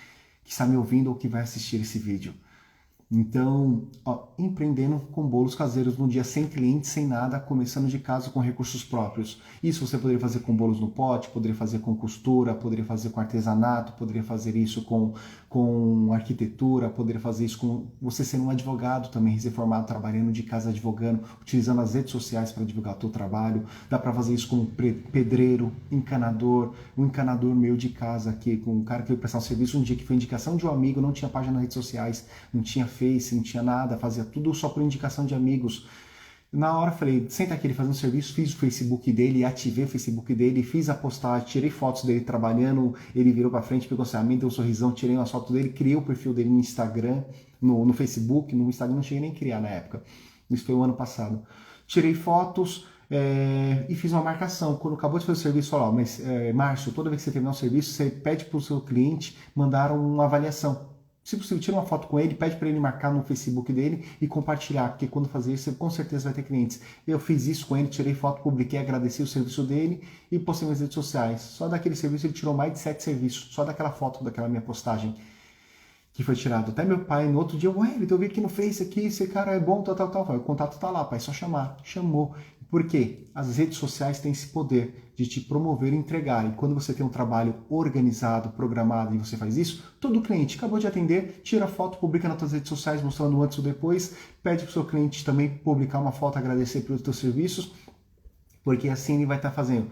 que está me ouvindo ou que vai assistir esse vídeo. Então, empreendendo com bolos caseiros num dia sem cliente, sem nada, começando de casa com recursos próprios. Isso você poderia fazer com bolos no pote, poderia fazer com costura, poderia fazer com artesanato, poderia fazer isso com arquitetura, poderia fazer isso com você sendo um advogado também recém-formado, trabalhando de casa, advogando, utilizando as redes sociais para divulgar o teu trabalho. Dá para fazer isso com um pedreiro, encanador, um encanador meu de casa aqui, com um cara que veio prestar um serviço um dia que foi indicação de um amigo, não tinha página nas redes sociais, não tinha Face, não tinha nada, fazia tudo só por indicação de amigos. Na hora eu falei, senta aqui, ele fazendo serviço, fiz o Facebook dele, ativei o Facebook dele, fiz a postagem, tirei fotos dele trabalhando, ele virou pra frente, pegou assim, me deu um sorrisão, tirei uma foto dele, criei o perfil dele no Instagram, no Facebook, no Instagram não cheguei nem a criar na época, isso foi o ano passado. Tirei fotos e fiz uma marcação, quando acabou de fazer o serviço, falou, mas Márcio, toda vez que você terminar o serviço, você pede pro seu cliente mandar uma avaliação. Se possível, tira uma foto com ele, pede para ele marcar no Facebook dele e compartilhar, porque quando fazer isso, você com certeza vai ter clientes. Eu fiz isso com ele, tirei foto, publiquei, agradeci o serviço dele e postei nas redes sociais. Só daquele serviço ele tirou mais de 7 serviços, só daquela foto, daquela minha postagem que foi tirado. Até meu pai, no outro dia, eu vi aqui no Face, aqui, esse cara é bom, tal. O contato tá lá, pai, é só chamar. Chamou. Por quê? As redes sociais têm esse poder de te promover e entregar. E quando você tem um trabalho organizado, programado e você faz isso, todo cliente acabou de atender, tira foto, publica nas suas redes sociais mostrando o antes ou depois, pede para o seu cliente também publicar uma foto, agradecer pelos seus serviços, porque assim ele vai estar fazendo.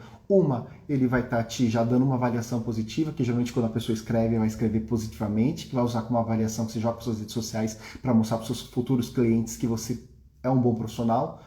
Ele vai estar te já dando uma avaliação positiva, que geralmente quando a pessoa escreve, vai escrever positivamente, que vai usar como avaliação que você joga para suas redes sociais para mostrar para os seus futuros clientes que você é um bom profissional.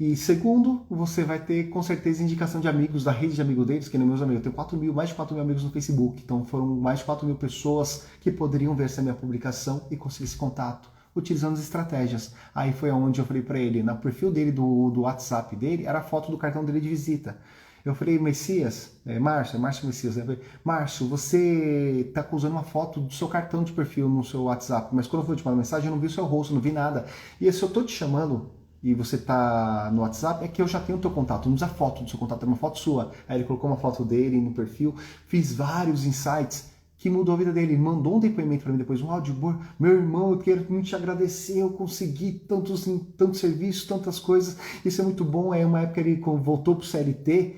E segundo, você vai ter com certeza indicação de amigos, da rede de amigos deles, que nem meus amigos. Eu tenho mais de 4 mil amigos no Facebook, então foram mais de 4 mil pessoas que poderiam ver essa minha publicação e conseguir esse contato, utilizando as estratégias. Aí foi onde eu falei para ele, no perfil dele do WhatsApp dele, era a foto do cartão dele de visita. Eu falei, Márcio Messias, eu falei, Márcio, você está usando uma foto do seu cartão de perfil no seu WhatsApp, mas quando eu vou te mandar mensagem, eu não vi o seu rosto, não vi nada. E se eu estou te chamando e você tá no WhatsApp, é que eu já tenho o teu contato, não usa foto do seu contato, é uma foto sua. Aí ele colocou uma foto dele no perfil, fiz vários insights que mudou a vida dele. Ele mandou um depoimento para mim depois, um áudio, meu irmão, eu quero muito te agradecer, eu consegui tantos serviços, tantas coisas, isso é muito bom. É uma época ele voltou pro CLT,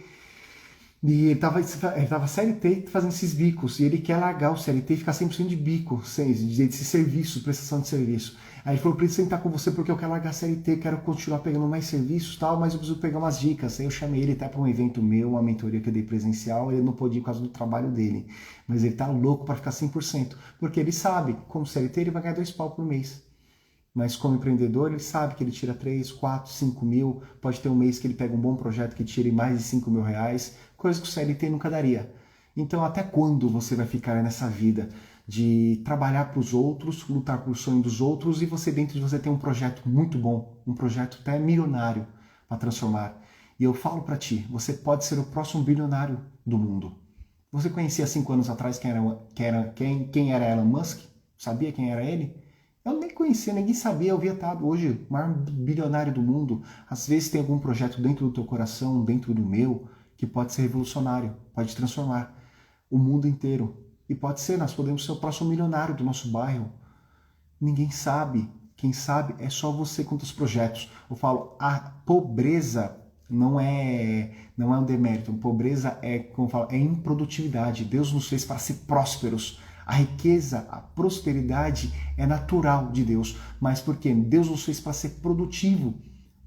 e ele tava CLT fazendo esses bicos, e ele quer largar o CLT e ficar 100% de bico, de serviço, prestação de serviço. Aí ele falou, preciso sentar com você porque eu quero largar a CLT, quero continuar pegando mais serviços e tal, mas eu preciso pegar umas dicas. Aí eu chamei ele até para um evento meu, uma mentoria que eu dei presencial, ele não pôde ir por causa do trabalho dele. Mas ele tá louco para ficar 100%, porque ele sabe, como CLT ele vai ganhar 2 pau por mês. Mas como empreendedor, ele sabe que ele tira 3, 4, 5 mil, pode ter um mês que ele pega um bom projeto que tire mais de 5 mil reais, coisa que o CLT nunca daria. Então até quando você vai ficar nessa vida de trabalhar para os outros, lutar por sonho dos outros e você dentro de você tem um projeto muito bom, um projeto até milionário para transformar. E eu falo para ti, você pode ser o próximo bilionário do mundo. Você conhecia 5 anos atrás quem era Elon Musk? Sabia quem era ele? Eu nem conhecia, ninguém sabia, eu via estar hoje o maior bilionário do mundo. Às vezes tem algum projeto dentro do teu coração, dentro do meu, que pode ser revolucionário, pode transformar o mundo inteiro. E pode ser, nós podemos ser o próximo milionário do nosso bairro. Ninguém sabe. Quem sabe é só você com os projetos. Eu falo, a pobreza não é um demérito. A pobreza como eu falo, é improdutividade. Deus nos fez para ser prósperos. A riqueza, a prosperidade é natural de Deus. Mas por quê? Deus nos fez para ser produtivo.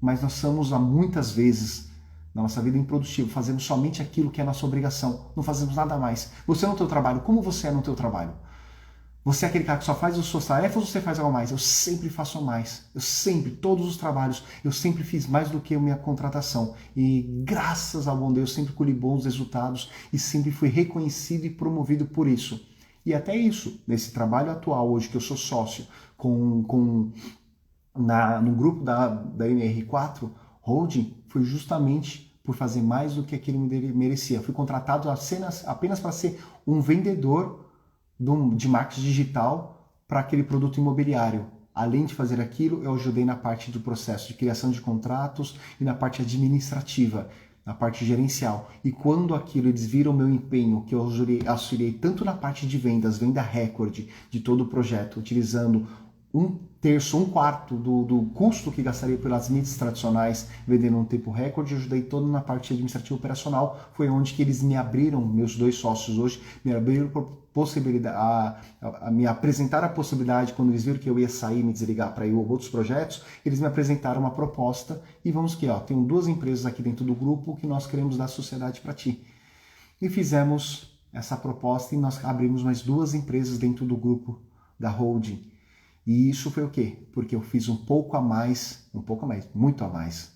Mas nós somos, muitas vezes, na nossa vida improdutiva, fazemos somente aquilo que é nossa obrigação, não fazemos nada mais. Você no teu trabalho, como você é no teu trabalho? Você é aquele cara que só faz as suas tarefas ou você faz algo mais? Eu sempre faço mais. Todos os trabalhos, eu sempre fiz mais do que a minha contratação. E graças ao bom Deus, sempre colhi bons resultados e sempre fui reconhecido e promovido por isso. E até isso, nesse trabalho atual hoje, que eu sou sócio no grupo da NR4 Holding, foi justamente por fazer mais do que aquilo me merecia. Fui contratado apenas para ser um vendedor de marketing digital para aquele produto imobiliário. Além de fazer aquilo, eu ajudei na parte do processo de criação de contratos e na parte administrativa, na parte gerencial. E quando aquilo eles viram o meu empenho, que eu auxiliei tanto na parte de vendas, venda recorde de todo o projeto, utilizando 1/3, 1/4 do custo que gastaria pelas mídias tradicionais, vendendo um tempo recorde, eu ajudei todo na parte administrativa operacional. Foi onde que eles me abriram, meus 2 sócios hoje, me abriram possibilidade, a me apresentar a possibilidade, quando eles viram que eu ia sair, me desligar para ir a outros projetos, eles me apresentaram uma proposta e vamos que, tem 2 empresas aqui dentro do grupo que nós queremos dar sociedade para ti. E fizemos essa proposta e nós abrimos mais 2 empresas dentro do grupo da holding. E isso foi o quê? Porque eu fiz muito a mais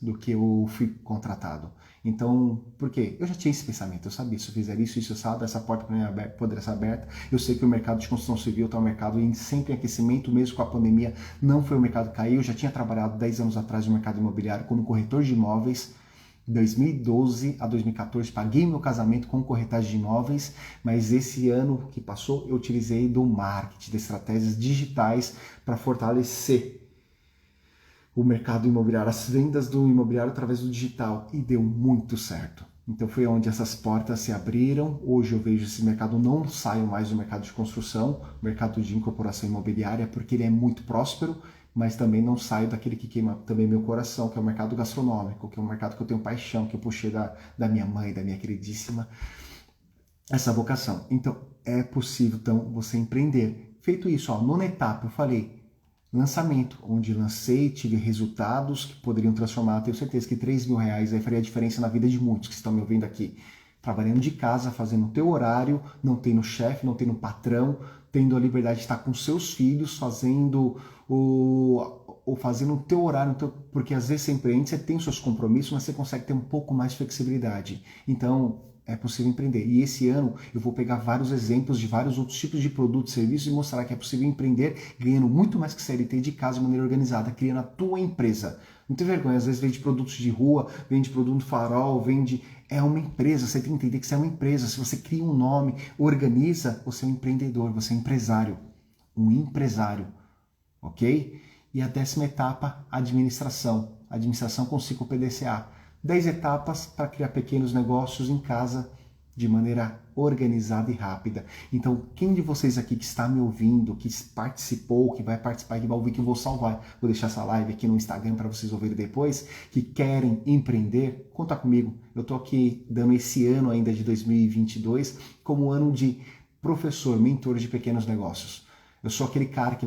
do que eu fui contratado. Então, por quê? Eu já tinha esse pensamento, eu sabia, se eu fizer isso, eu sabe, essa porta para mim poderia ser aberta. Eu sei que o mercado de construção civil está um mercado sempre em aquecimento, mesmo com a pandemia, não foi o mercado cair. Eu já tinha trabalhado 10 anos atrás no mercado imobiliário como corretor de imóveis. 2012 a 2014 paguei meu casamento com corretagem de imóveis, mas esse ano que passou eu utilizei do marketing, de estratégias digitais para fortalecer o mercado imobiliário, as vendas do imobiliário através do digital, e deu muito certo. Então foi onde essas portas se abriram. Hoje eu vejo esse mercado não saio mais do mercado de construção, mercado de incorporação imobiliária, porque ele é muito próspero, mas também não saio daquele que queima também meu coração, que é o mercado gastronômico, que é um mercado que eu tenho paixão, que eu puxei da minha mãe, da minha queridíssima, essa vocação. Então é possível então você empreender. Feito isso, ó, nona etapa eu falei, lançamento, onde lancei, tive resultados que poderiam transformar, tenho certeza que R$3.000 aí faria a diferença na vida de muitos que estão me ouvindo aqui. Trabalhando de casa, fazendo o teu horário, não tendo chefe, não tendo patrão, tendo a liberdade de estar com seus filhos, fazendo o teu horário, porque às vezes você empreende, você tem os seus compromissos, mas você consegue ter um pouco mais de flexibilidade. Então, é possível empreender. E esse ano eu vou pegar vários exemplos de vários outros tipos de produtos e serviços e mostrar que é possível empreender ganhando muito mais que CLT de casa de maneira organizada, criando a tua empresa. Não tem vergonha, às vezes vende produtos de rua, vende produto farol, vende... É uma empresa, você tem que entender que você é uma empresa. Se você cria um nome, organiza, você é um empreendedor, você é um empresário. Um empresário, ok? E a 10ª etapa, administração. Administração com ciclo PDCA. 10 etapas para criar pequenos negócios em casa de maneira organizada e rápida. Então, quem de vocês aqui que está me ouvindo, que participou, que vai participar, que vai ouvir, que eu vou salvar, vou deixar essa live aqui no Instagram para vocês ouvirem depois, que querem empreender, conta comigo. Eu estou aqui dando esse ano ainda de 2022 como ano de professor, mentor de pequenos negócios. Eu sou aquele cara que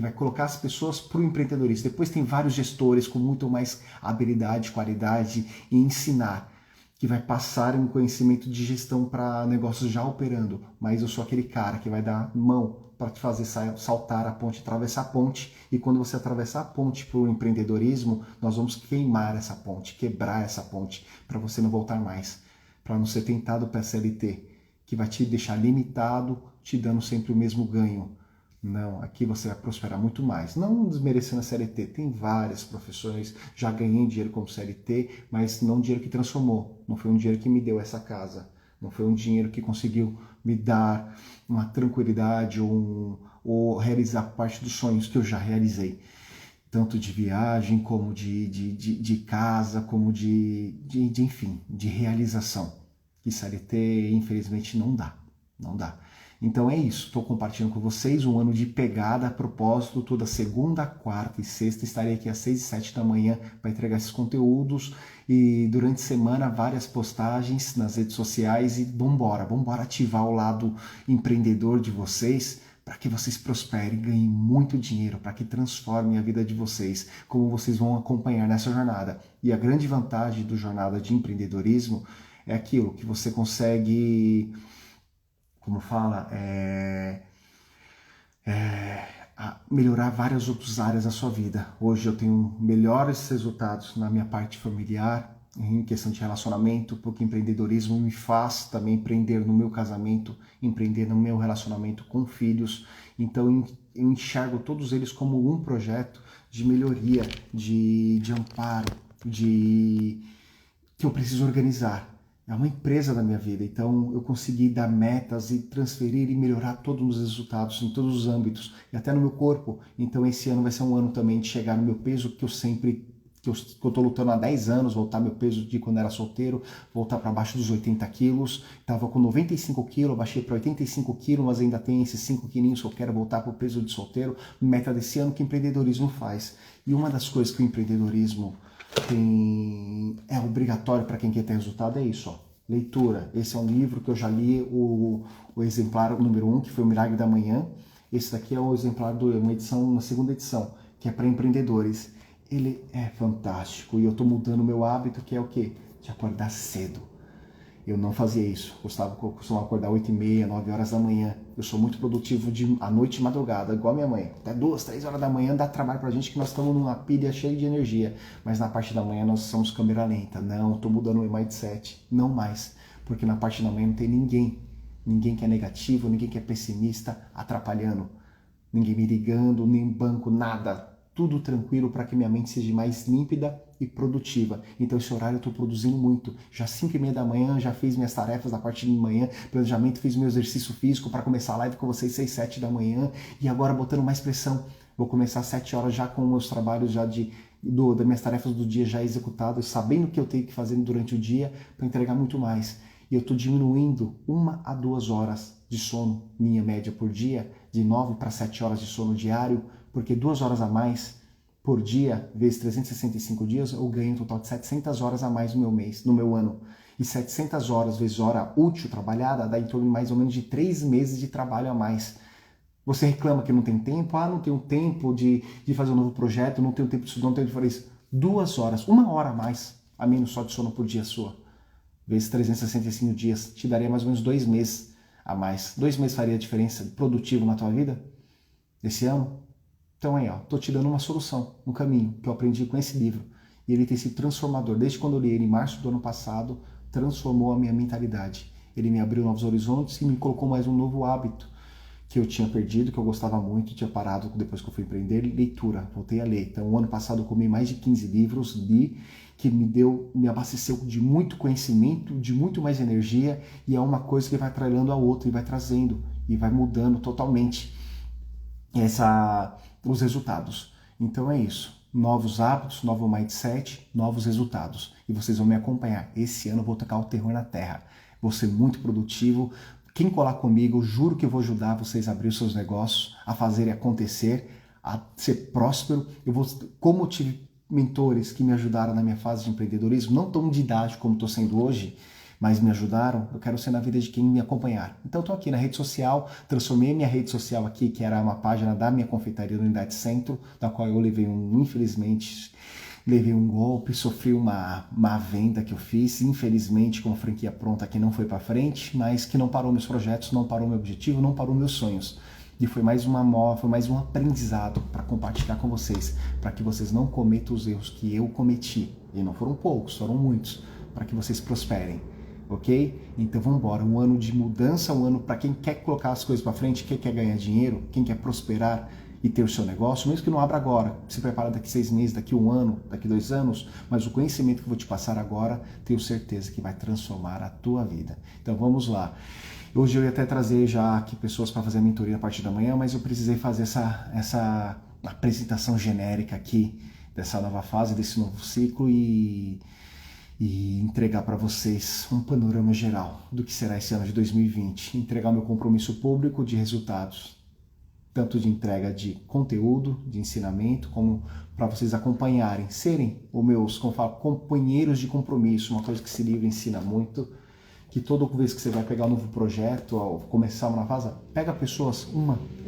vai colocar as pessoas para o empreendedorismo. Depois tem vários gestores com muito mais habilidade, qualidade e ensinar, que vai passar um conhecimento de gestão para negócios já operando. Mas eu sou aquele cara que vai dar mão para te fazer saltar a ponte, atravessar a ponte. E quando você atravessar a ponte para o empreendedorismo, nós vamos queimar essa ponte, quebrar essa ponte, para você não voltar mais, para não ser tentado para a CLT, que vai te deixar limitado, te dando sempre o mesmo ganho. Não, aqui você vai prosperar muito mais. Não desmerecendo a CLT, tem várias profissões, já ganhei dinheiro como CLT, mas não um dinheiro que transformou, não foi um dinheiro que me deu essa casa, não foi um dinheiro que conseguiu me dar uma tranquilidade ou realizar parte dos sonhos que eu já realizei, tanto de viagem como de casa, como enfim, de realização, que CLT infelizmente não dá, não dá. Então é isso, estou compartilhando com vocês um ano de pegada a propósito. Toda segunda, quarta e sexta estarei aqui às 6 e 7 da manhã para entregar esses conteúdos, e durante a semana várias postagens nas redes sociais, e vambora ativar o lado empreendedor de vocês para que vocês prosperem, ganhem muito dinheiro, para que transformem a vida de vocês, como vocês vão acompanhar nessa jornada. E a grande vantagem do jornada de empreendedorismo é aquilo que você consegue... como fala, melhorar várias outras áreas da sua vida. Hoje eu tenho melhores resultados na minha parte familiar, em questão de relacionamento, porque empreendedorismo me faz também empreender no meu casamento, empreender no meu relacionamento com filhos. Então eu enxergo todos eles como um projeto de melhoria, de amparo, que eu preciso organizar. É uma empresa da minha vida, então eu consegui dar metas e transferir e melhorar todos os resultados em todos os âmbitos, e até no meu corpo. Então esse ano vai ser um ano também de chegar no meu peso que eu estou lutando há 10 anos, voltar meu peso de quando era solteiro, voltar para baixo dos 80 quilos. Estava com 95 quilos, baixei para 85 quilos, mas ainda tem esses 5 quilinhos que eu quero voltar para o peso de solteiro. Meta desse ano que o empreendedorismo faz. E uma das coisas que o empreendedorismo é obrigatório para quem quer ter resultado é isso, ó. Leitura. Esse é um livro que eu já li, o exemplar número 1, que foi o Milagre da Manhã. Esse daqui é o exemplar uma edição, uma segunda edição, que é para empreendedores. Ele é fantástico e eu estou mudando o meu hábito, que é o quê? De acordar cedo. Eu não fazia isso, costumava acordar 8h30, 9 horas da manhã. Eu sou muito produtivo à noite e madrugada, igual a minha mãe. Até 2, 3 horas da manhã dá trabalho pra gente que nós estamos numa pilha cheia de energia. Mas na parte da manhã nós somos câmera lenta. Não, tô mudando o meu mindset. Não mais. Porque na parte da manhã não tem ninguém. Ninguém que é negativo, ninguém que é pessimista atrapalhando. Ninguém me ligando, nem banco, nada. Tudo tranquilo para que minha mente seja mais límpida e produtiva. Então esse horário eu estou produzindo muito. Já 5h30 da manhã, já fiz minhas tarefas da parte de manhã, planejamento, fiz meu exercício físico para começar a live com vocês 6, 7 da manhã. E agora botando mais pressão. Vou começar às 7 horas já com meus trabalhos já das minhas tarefas do dia já executadas, sabendo o que eu tenho que fazer durante o dia para entregar muito mais. E eu estou diminuindo 1 a 2 horas de sono, minha média por dia, de 9 para 7 horas de sono diário, porque 2 horas a mais por dia, vezes 365 dias, eu ganho um total de 700 horas a mais no meu mês, no meu ano. E 700 horas vezes hora útil trabalhada dá em torno de mais ou menos de 3 meses de trabalho a mais. Você reclama que não tem tempo? Ah, não tenho tempo de fazer um novo projeto, não tenho tempo de estudar, não tenho tempo de fazer isso. 2 horas, 1 hora a menos só de sono por dia sua. Vezes 365 dias, te daria mais ou menos 2 meses a mais. 2 meses faria diferença produtivo na tua vida? Esse ano? Então aí, ó, tô te dando uma solução, um caminho que eu aprendi com esse livro. E ele tem sido transformador. Desde quando eu li ele em março do ano passado, transformou a minha mentalidade. Ele me abriu novos horizontes e me colocou mais um novo hábito que eu tinha perdido, que eu gostava muito, tinha parado depois que eu fui empreender, leitura. Voltei a ler. Então, o ano passado eu comi mais de 15 livros, li, que me abasteceu de muito conhecimento, de muito mais energia, e é uma coisa que vai atrelando a outra, e vai trazendo, e vai mudando totalmente os resultados. Então é isso. Novos hábitos, novo mindset, novos resultados. E vocês vão me acompanhar. Esse ano eu vou tocar o terror na terra. Vou ser muito produtivo. Quem colar comigo, eu juro que eu vou ajudar vocês a abrir os seus negócios, a fazerem acontecer, a ser próspero. Como eu tive mentores que me ajudaram na minha fase de empreendedorismo, não tão didático como estou sendo hoje, mas me ajudaram, eu quero ser na vida de quem me acompanhar. Então estou aqui na rede social, transformei minha rede social aqui, que era uma página da minha confeitaria do Unidade Centro, da qual eu infelizmente, levei um golpe, sofri uma venda que eu fiz, infelizmente com a franquia pronta que não foi para frente, mas que não parou meus projetos, não parou meu objetivo, não parou meus sonhos. E foi mais um aprendizado para compartilhar com vocês, para que vocês não cometam os erros que eu cometi. E não foram poucos, foram muitos, para que vocês prosperem. Ok? Então vamos embora, um ano de mudança, um ano para quem quer colocar as coisas para frente, quem quer ganhar dinheiro, quem quer prosperar e ter o seu negócio, mesmo que não abra agora, se prepara daqui 6 meses, daqui 1 ano, daqui 2 anos, mas o conhecimento que eu vou te passar agora, tenho certeza que vai transformar a tua vida. Então vamos lá. Hoje eu ia até trazer já aqui pessoas para fazer a mentoria a partir da manhã, mas eu precisei fazer essa apresentação genérica aqui dessa nova fase, desse novo ciclo e entregar para vocês um panorama geral do que será esse ano de 2020. Entregar o meu compromisso público de resultados, tanto de entrega de conteúdo, de ensinamento, como para vocês acompanharem, serem os meus, como eu falo, companheiros de compromisso, uma coisa que esse livro ensina muito, que toda vez que você vai pegar um novo projeto, ou começar uma fase, pega pessoas,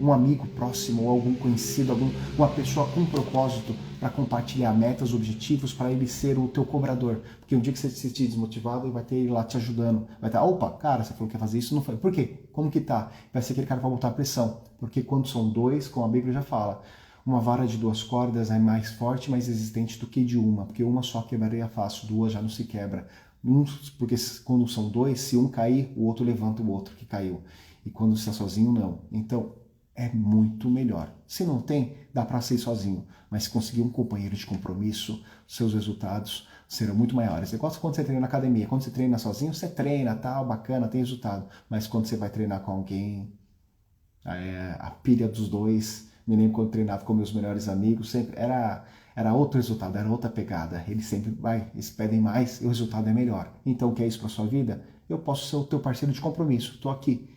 um amigo próximo, ou algum conhecido, uma pessoa com propósito para compartilhar metas, objetivos, para ele ser o teu cobrador. Porque um dia que você se sentir desmotivado, ele vai ter ele lá te ajudando. Vai estar, opa, cara, você falou que ia fazer isso, não foi. Por quê? Como que tá? Vai ser aquele cara que vai botar a pressão. Porque quando são dois, como a Bíblia já fala, uma vara de 2 cordas é mais forte, mais resistente do que de uma. Porque uma só quebraria fácil, 2 já não se quebra. Porque quando são 2, se um cair, o outro levanta o outro que caiu. E quando está sozinho, não. Então, é muito melhor. Se não tem, dá para ser sozinho. Mas se conseguir um companheiro de compromisso, seus resultados serão muito maiores. É igual quando você treina na academia. Quando você treina sozinho, você treina, tal, bacana, tem resultado. Mas quando você vai treinar com alguém, a pilha dos dois, me lembro quando eu treinava com meus melhores amigos, sempre era outro resultado, era outra pegada. Eles pedem mais e o resultado é melhor. Então, o que é isso para sua vida? Eu posso ser o teu parceiro de compromisso. Estou aqui,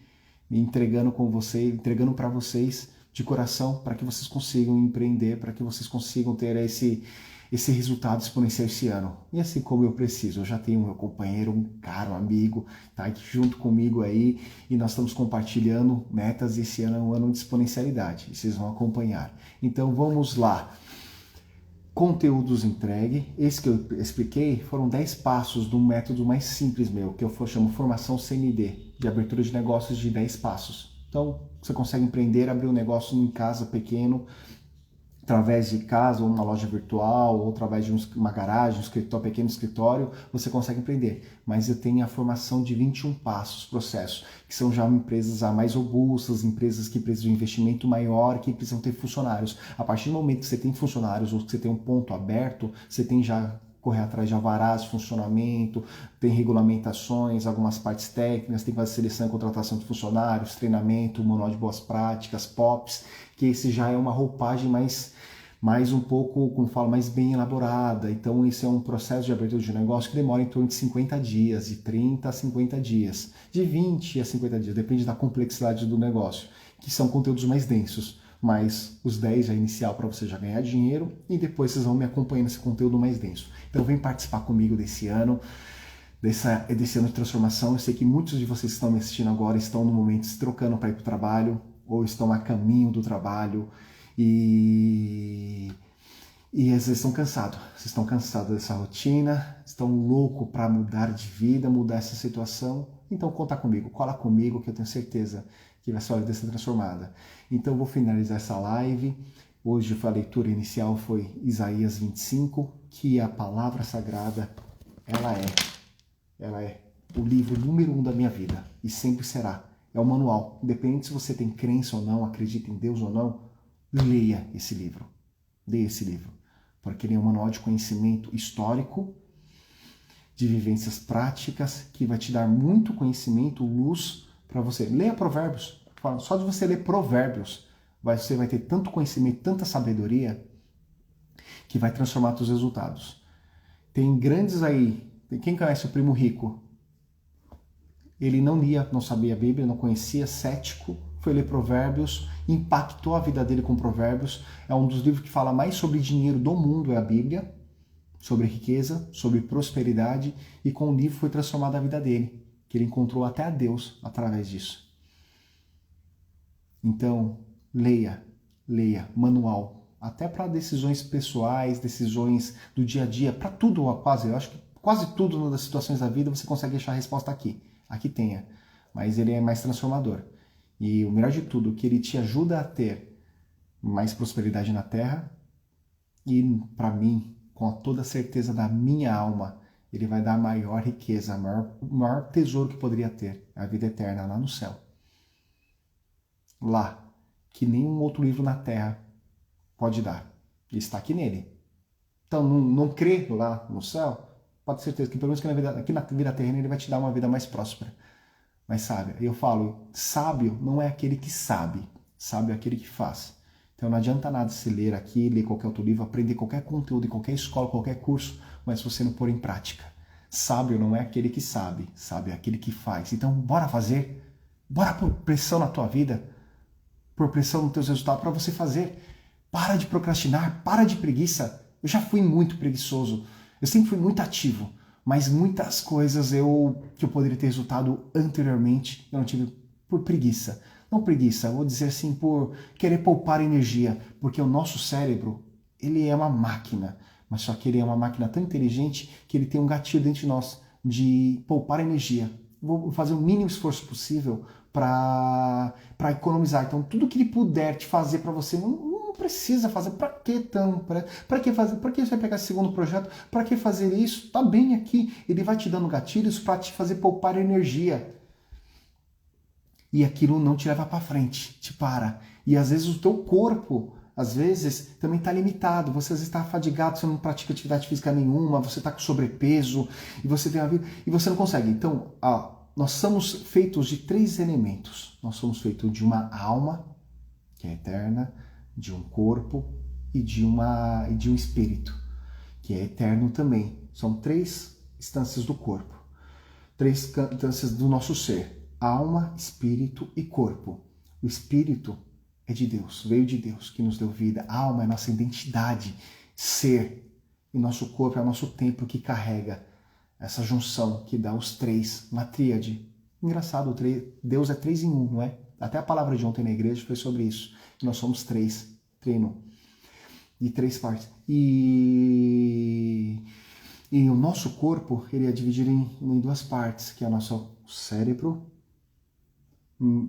me entregando com você, entregando para vocês de coração, para que vocês consigam empreender, para que vocês consigam ter esse resultado exponencial esse ano. E assim como eu preciso, eu já tenho meu companheiro, um caro amigo, tá aqui junto comigo aí, e nós estamos compartilhando metas. Esse ano é um ano de exponencialidade, e vocês vão acompanhar. Então vamos lá. Conteúdos entregue. Esse que eu expliquei foram 10 passos de um método mais simples meu, que eu chamo Formação CND, de abertura de negócios de 10 passos. Então, você consegue empreender, abrir um negócio em casa pequeno, através de casa, ou uma loja virtual, ou através de uma garagem, um escritório, pequeno escritório, você consegue empreender. Mas eu tenho a formação de 21 passos, processos, que são já empresas mais robustas, empresas que precisam de investimento maior, que precisam ter funcionários. A partir do momento que você tem funcionários, ou que você tem um ponto aberto, você tem já correr atrás de alvarás de funcionamento, tem regulamentações, algumas partes técnicas, tem que fazer seleção e contratação de funcionários, treinamento, manual de boas práticas, POPs, que esse já é uma roupagem mais um pouco, como falo, mais bem elaborada. Então esse é um processo de abertura de negócio que demora em torno de 50 dias, de 30 a 50 dias, de 20 a 50 dias, depende da complexidade do negócio, que são conteúdos mais densos. Mas os 10 já é inicial para você já ganhar dinheiro e depois vocês vão me acompanhando nesse conteúdo mais denso. Então vem participar comigo desse ano, desse ano de transformação. Eu sei que muitos de vocês que estão me assistindo agora estão no momento se trocando para ir para o trabalho ou estão a caminho do trabalho e às vezes estão cansados. Vocês estão cansados dessa rotina, estão loucos para mudar de vida, mudar essa situação. Então conta comigo, cola comigo que eu tenho certeza que vai ser a hora de ser transformada. Então eu vou finalizar essa live. Hoje a leitura inicial foi Isaías 25, que a palavra sagrada, ela é o livro número 1 da minha vida e sempre será. É o manual. Independente se você tem crença ou não, acredita em Deus ou não, leia esse livro. Leia esse livro. Porque ele é um manual de conhecimento histórico, de vivências práticas, que vai te dar muito conhecimento, luz para você. Leia Provérbios. Só de você ler Provérbios, você vai ter tanto conhecimento, tanta sabedoria, que vai transformar seus resultados. Tem grandes aí. Quem conhece o Primo Rico? Ele não lia, não sabia a Bíblia, não conhecia, cético, foi ler Provérbios, impactou a vida dele com Provérbios. É um dos livros que fala mais sobre dinheiro do mundo, é a Bíblia, sobre riqueza, sobre prosperidade, e com o livro foi transformada a vida dele, que ele encontrou até a Deus através disso. Então, leia, manual, até para decisões pessoais, decisões do dia a dia, para tudo quase, eu acho que quase tudo nas situações da vida você consegue achar a resposta aqui. Aqui tenha, mas ele é mais transformador. E o melhor de tudo, que ele te ajuda a ter mais prosperidade na terra e, para mim, com toda a certeza da minha alma, ele vai dar a maior riqueza, o maior tesouro que poderia ter, a vida eterna lá no céu. Lá, que nenhum outro livro na terra pode dar. Ele está aqui nele. Então, não crê lá no céu? Pode ter certeza que pelo menos aqui na vida terrena ele vai te dar uma vida mais próspera. Mas sabe, eu falo, sábio não é aquele que sabe, sábio é aquele que faz. Então não adianta nada se ler aqui, ler qualquer outro livro, aprender qualquer conteúdo em qualquer escola, qualquer curso, mas se você não pôr em prática. Sábio não é aquele que sabe, sábio é aquele que faz. Então bora fazer, bora pôr pressão na tua vida, pôr pressão nos teus resultados para você fazer. Para de procrastinar, para de preguiça. Eu já fui muito preguiçoso, eu sempre fui muito ativo, mas muitas coisas que eu poderia ter resultado anteriormente, eu não tive por preguiça. Não preguiça, vou dizer assim, por querer poupar energia, porque o nosso cérebro, ele é uma máquina, mas só que ele é uma máquina tão inteligente que ele tem um gatilho dentro de nós de poupar energia. Vou fazer o mínimo esforço possível para economizar. Então, tudo que ele puder te fazer para você, não precisa fazer. Para que tão? Para que fazer? Para que você vai pegar esse segundo projeto? Para que fazer isso? Tá bem aqui. Ele vai te dando gatilhos para te fazer poupar energia. E aquilo não te leva para frente, te para. E às vezes o teu corpo, às vezes, também está limitado. Você às vezes está fadigado, você não pratica atividade física nenhuma, você está com sobrepeso, e você tem a vida, e você não consegue. Então, nós somos feitos de 3 elementos. Nós somos feitos de uma alma, que é eterna, de um corpo e de um espírito, que é eterno também. São 3 instâncias do corpo, 3 instâncias do nosso ser. Alma, espírito e corpo. O espírito é de Deus, veio de Deus, que nos deu vida. A alma é nossa identidade, ser. E nosso corpo é o nosso templo que carrega essa junção que dá os 3, uma tríade. Engraçado, Deus é 3 em 1, não é? Até a palavra de ontem na igreja foi sobre isso. Que nós somos 3, treino. E 3 partes. E o nosso corpo, ele é dividido em 2 partes, que é o nosso cérebro,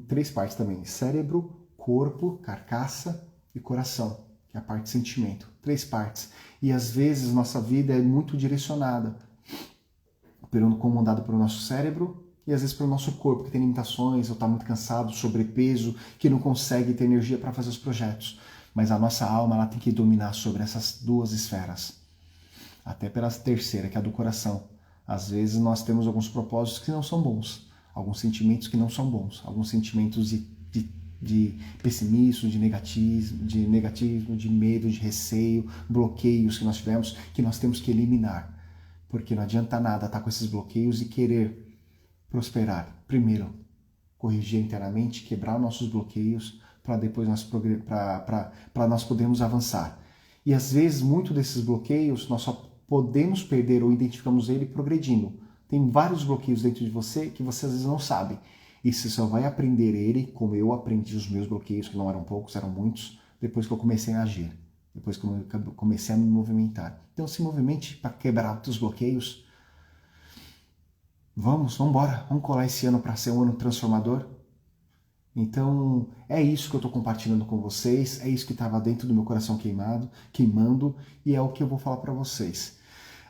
3 partes também: cérebro, corpo, carcaça e coração, que é a parte de sentimento. 3 partes. E às vezes nossa vida é muito direcionada, comandada pelo nosso cérebro e às vezes pelo nosso corpo, que tem limitações, ou está muito cansado, sobrepeso, que não consegue ter energia para fazer os projetos. Mas a nossa alma, ela tem que dominar sobre essas 2 esferas. Até pela terceira, que é a do coração. Às vezes nós temos alguns propósitos que não são bons, alguns sentimentos que não são bons, alguns sentimentos de pessimismo, de negativismo, de medo, de receio, bloqueios que nós tivemos, que nós temos que eliminar. Porque não adianta nada estar com esses bloqueios e querer prosperar. Primeiro, corrigir internamente, quebrar nossos bloqueios, para depois nós podermos avançar. E às vezes, muito desses bloqueios, nós só podemos perder ou identificamos ele progredindo. Tem vários bloqueios dentro de você que você às vezes não sabe. E você só vai aprender ele, como eu aprendi os meus bloqueios, que não eram poucos, eram muitos, depois que eu comecei a agir. Depois que eu comecei a me movimentar. Então se movimente para quebrar os bloqueios. Vamos embora. Vamos colar esse ano para ser um ano transformador. Então é isso que eu estou compartilhando com vocês. É isso que estava dentro do meu coração queimando. E é o que eu vou falar para vocês.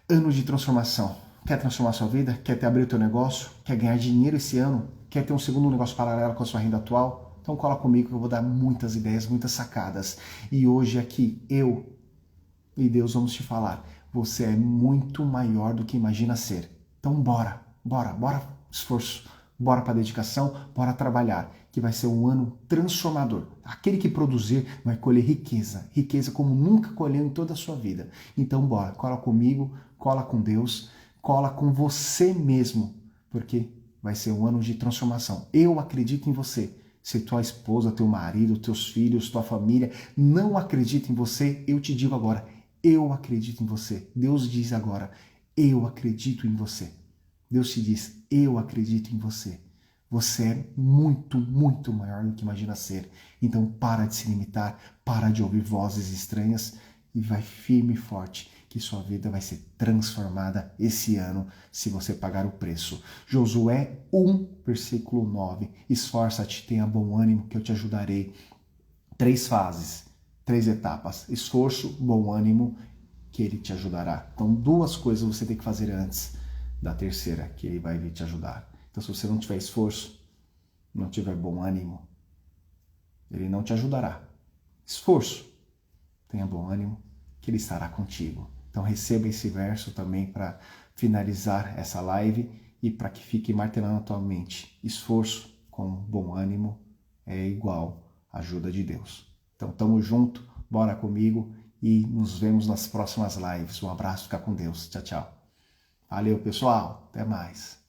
Ano de transformação. Quer transformar sua vida? Quer abrir o teu negócio? Quer ganhar dinheiro esse ano? Quer ter um segundo negócio paralelo com a sua renda atual? Então cola comigo que eu vou dar muitas ideias, muitas sacadas. E hoje aqui, eu e Deus vamos te falar. Você é muito maior do que imagina ser. Então bora esforço. Bora para dedicação, bora trabalhar. Que vai ser um ano transformador. Aquele que produzir vai colher riqueza. Riqueza como nunca colheu em toda a sua vida. Então bora, cola comigo, cola com Deus, cola com você mesmo. Porque vai ser um ano de transformação. Eu acredito em você. Se tua esposa, teu marido, teus filhos, tua família não acredita em você, eu te digo agora, eu acredito em você. Deus diz agora, eu acredito em você. Deus te diz, eu acredito em você. Você é muito, muito maior do que imagina ser. Então para de se limitar, para de ouvir vozes estranhas e vai firme e forte, que sua vida vai ser transformada esse ano se você pagar o preço. Josué 1, versículo 9. Esforça-te, tenha bom ânimo, que eu te ajudarei. 3 fases, 3 etapas. Esforço, bom ânimo, que ele te ajudará. Então 2 coisas você tem que fazer antes da terceira, que ele vai vir te ajudar. Então se você não tiver esforço, não tiver bom ânimo, ele não te ajudará. Esforço, tenha bom ânimo, que ele estará contigo. Então receba esse verso também para finalizar essa live e para que fique martelando na tua mente. Esforço com bom ânimo é igual à ajuda de Deus. Então tamo junto, bora comigo e nos vemos nas próximas lives. Um abraço, fica com Deus. Tchau, tchau. Valeu, pessoal. Até mais.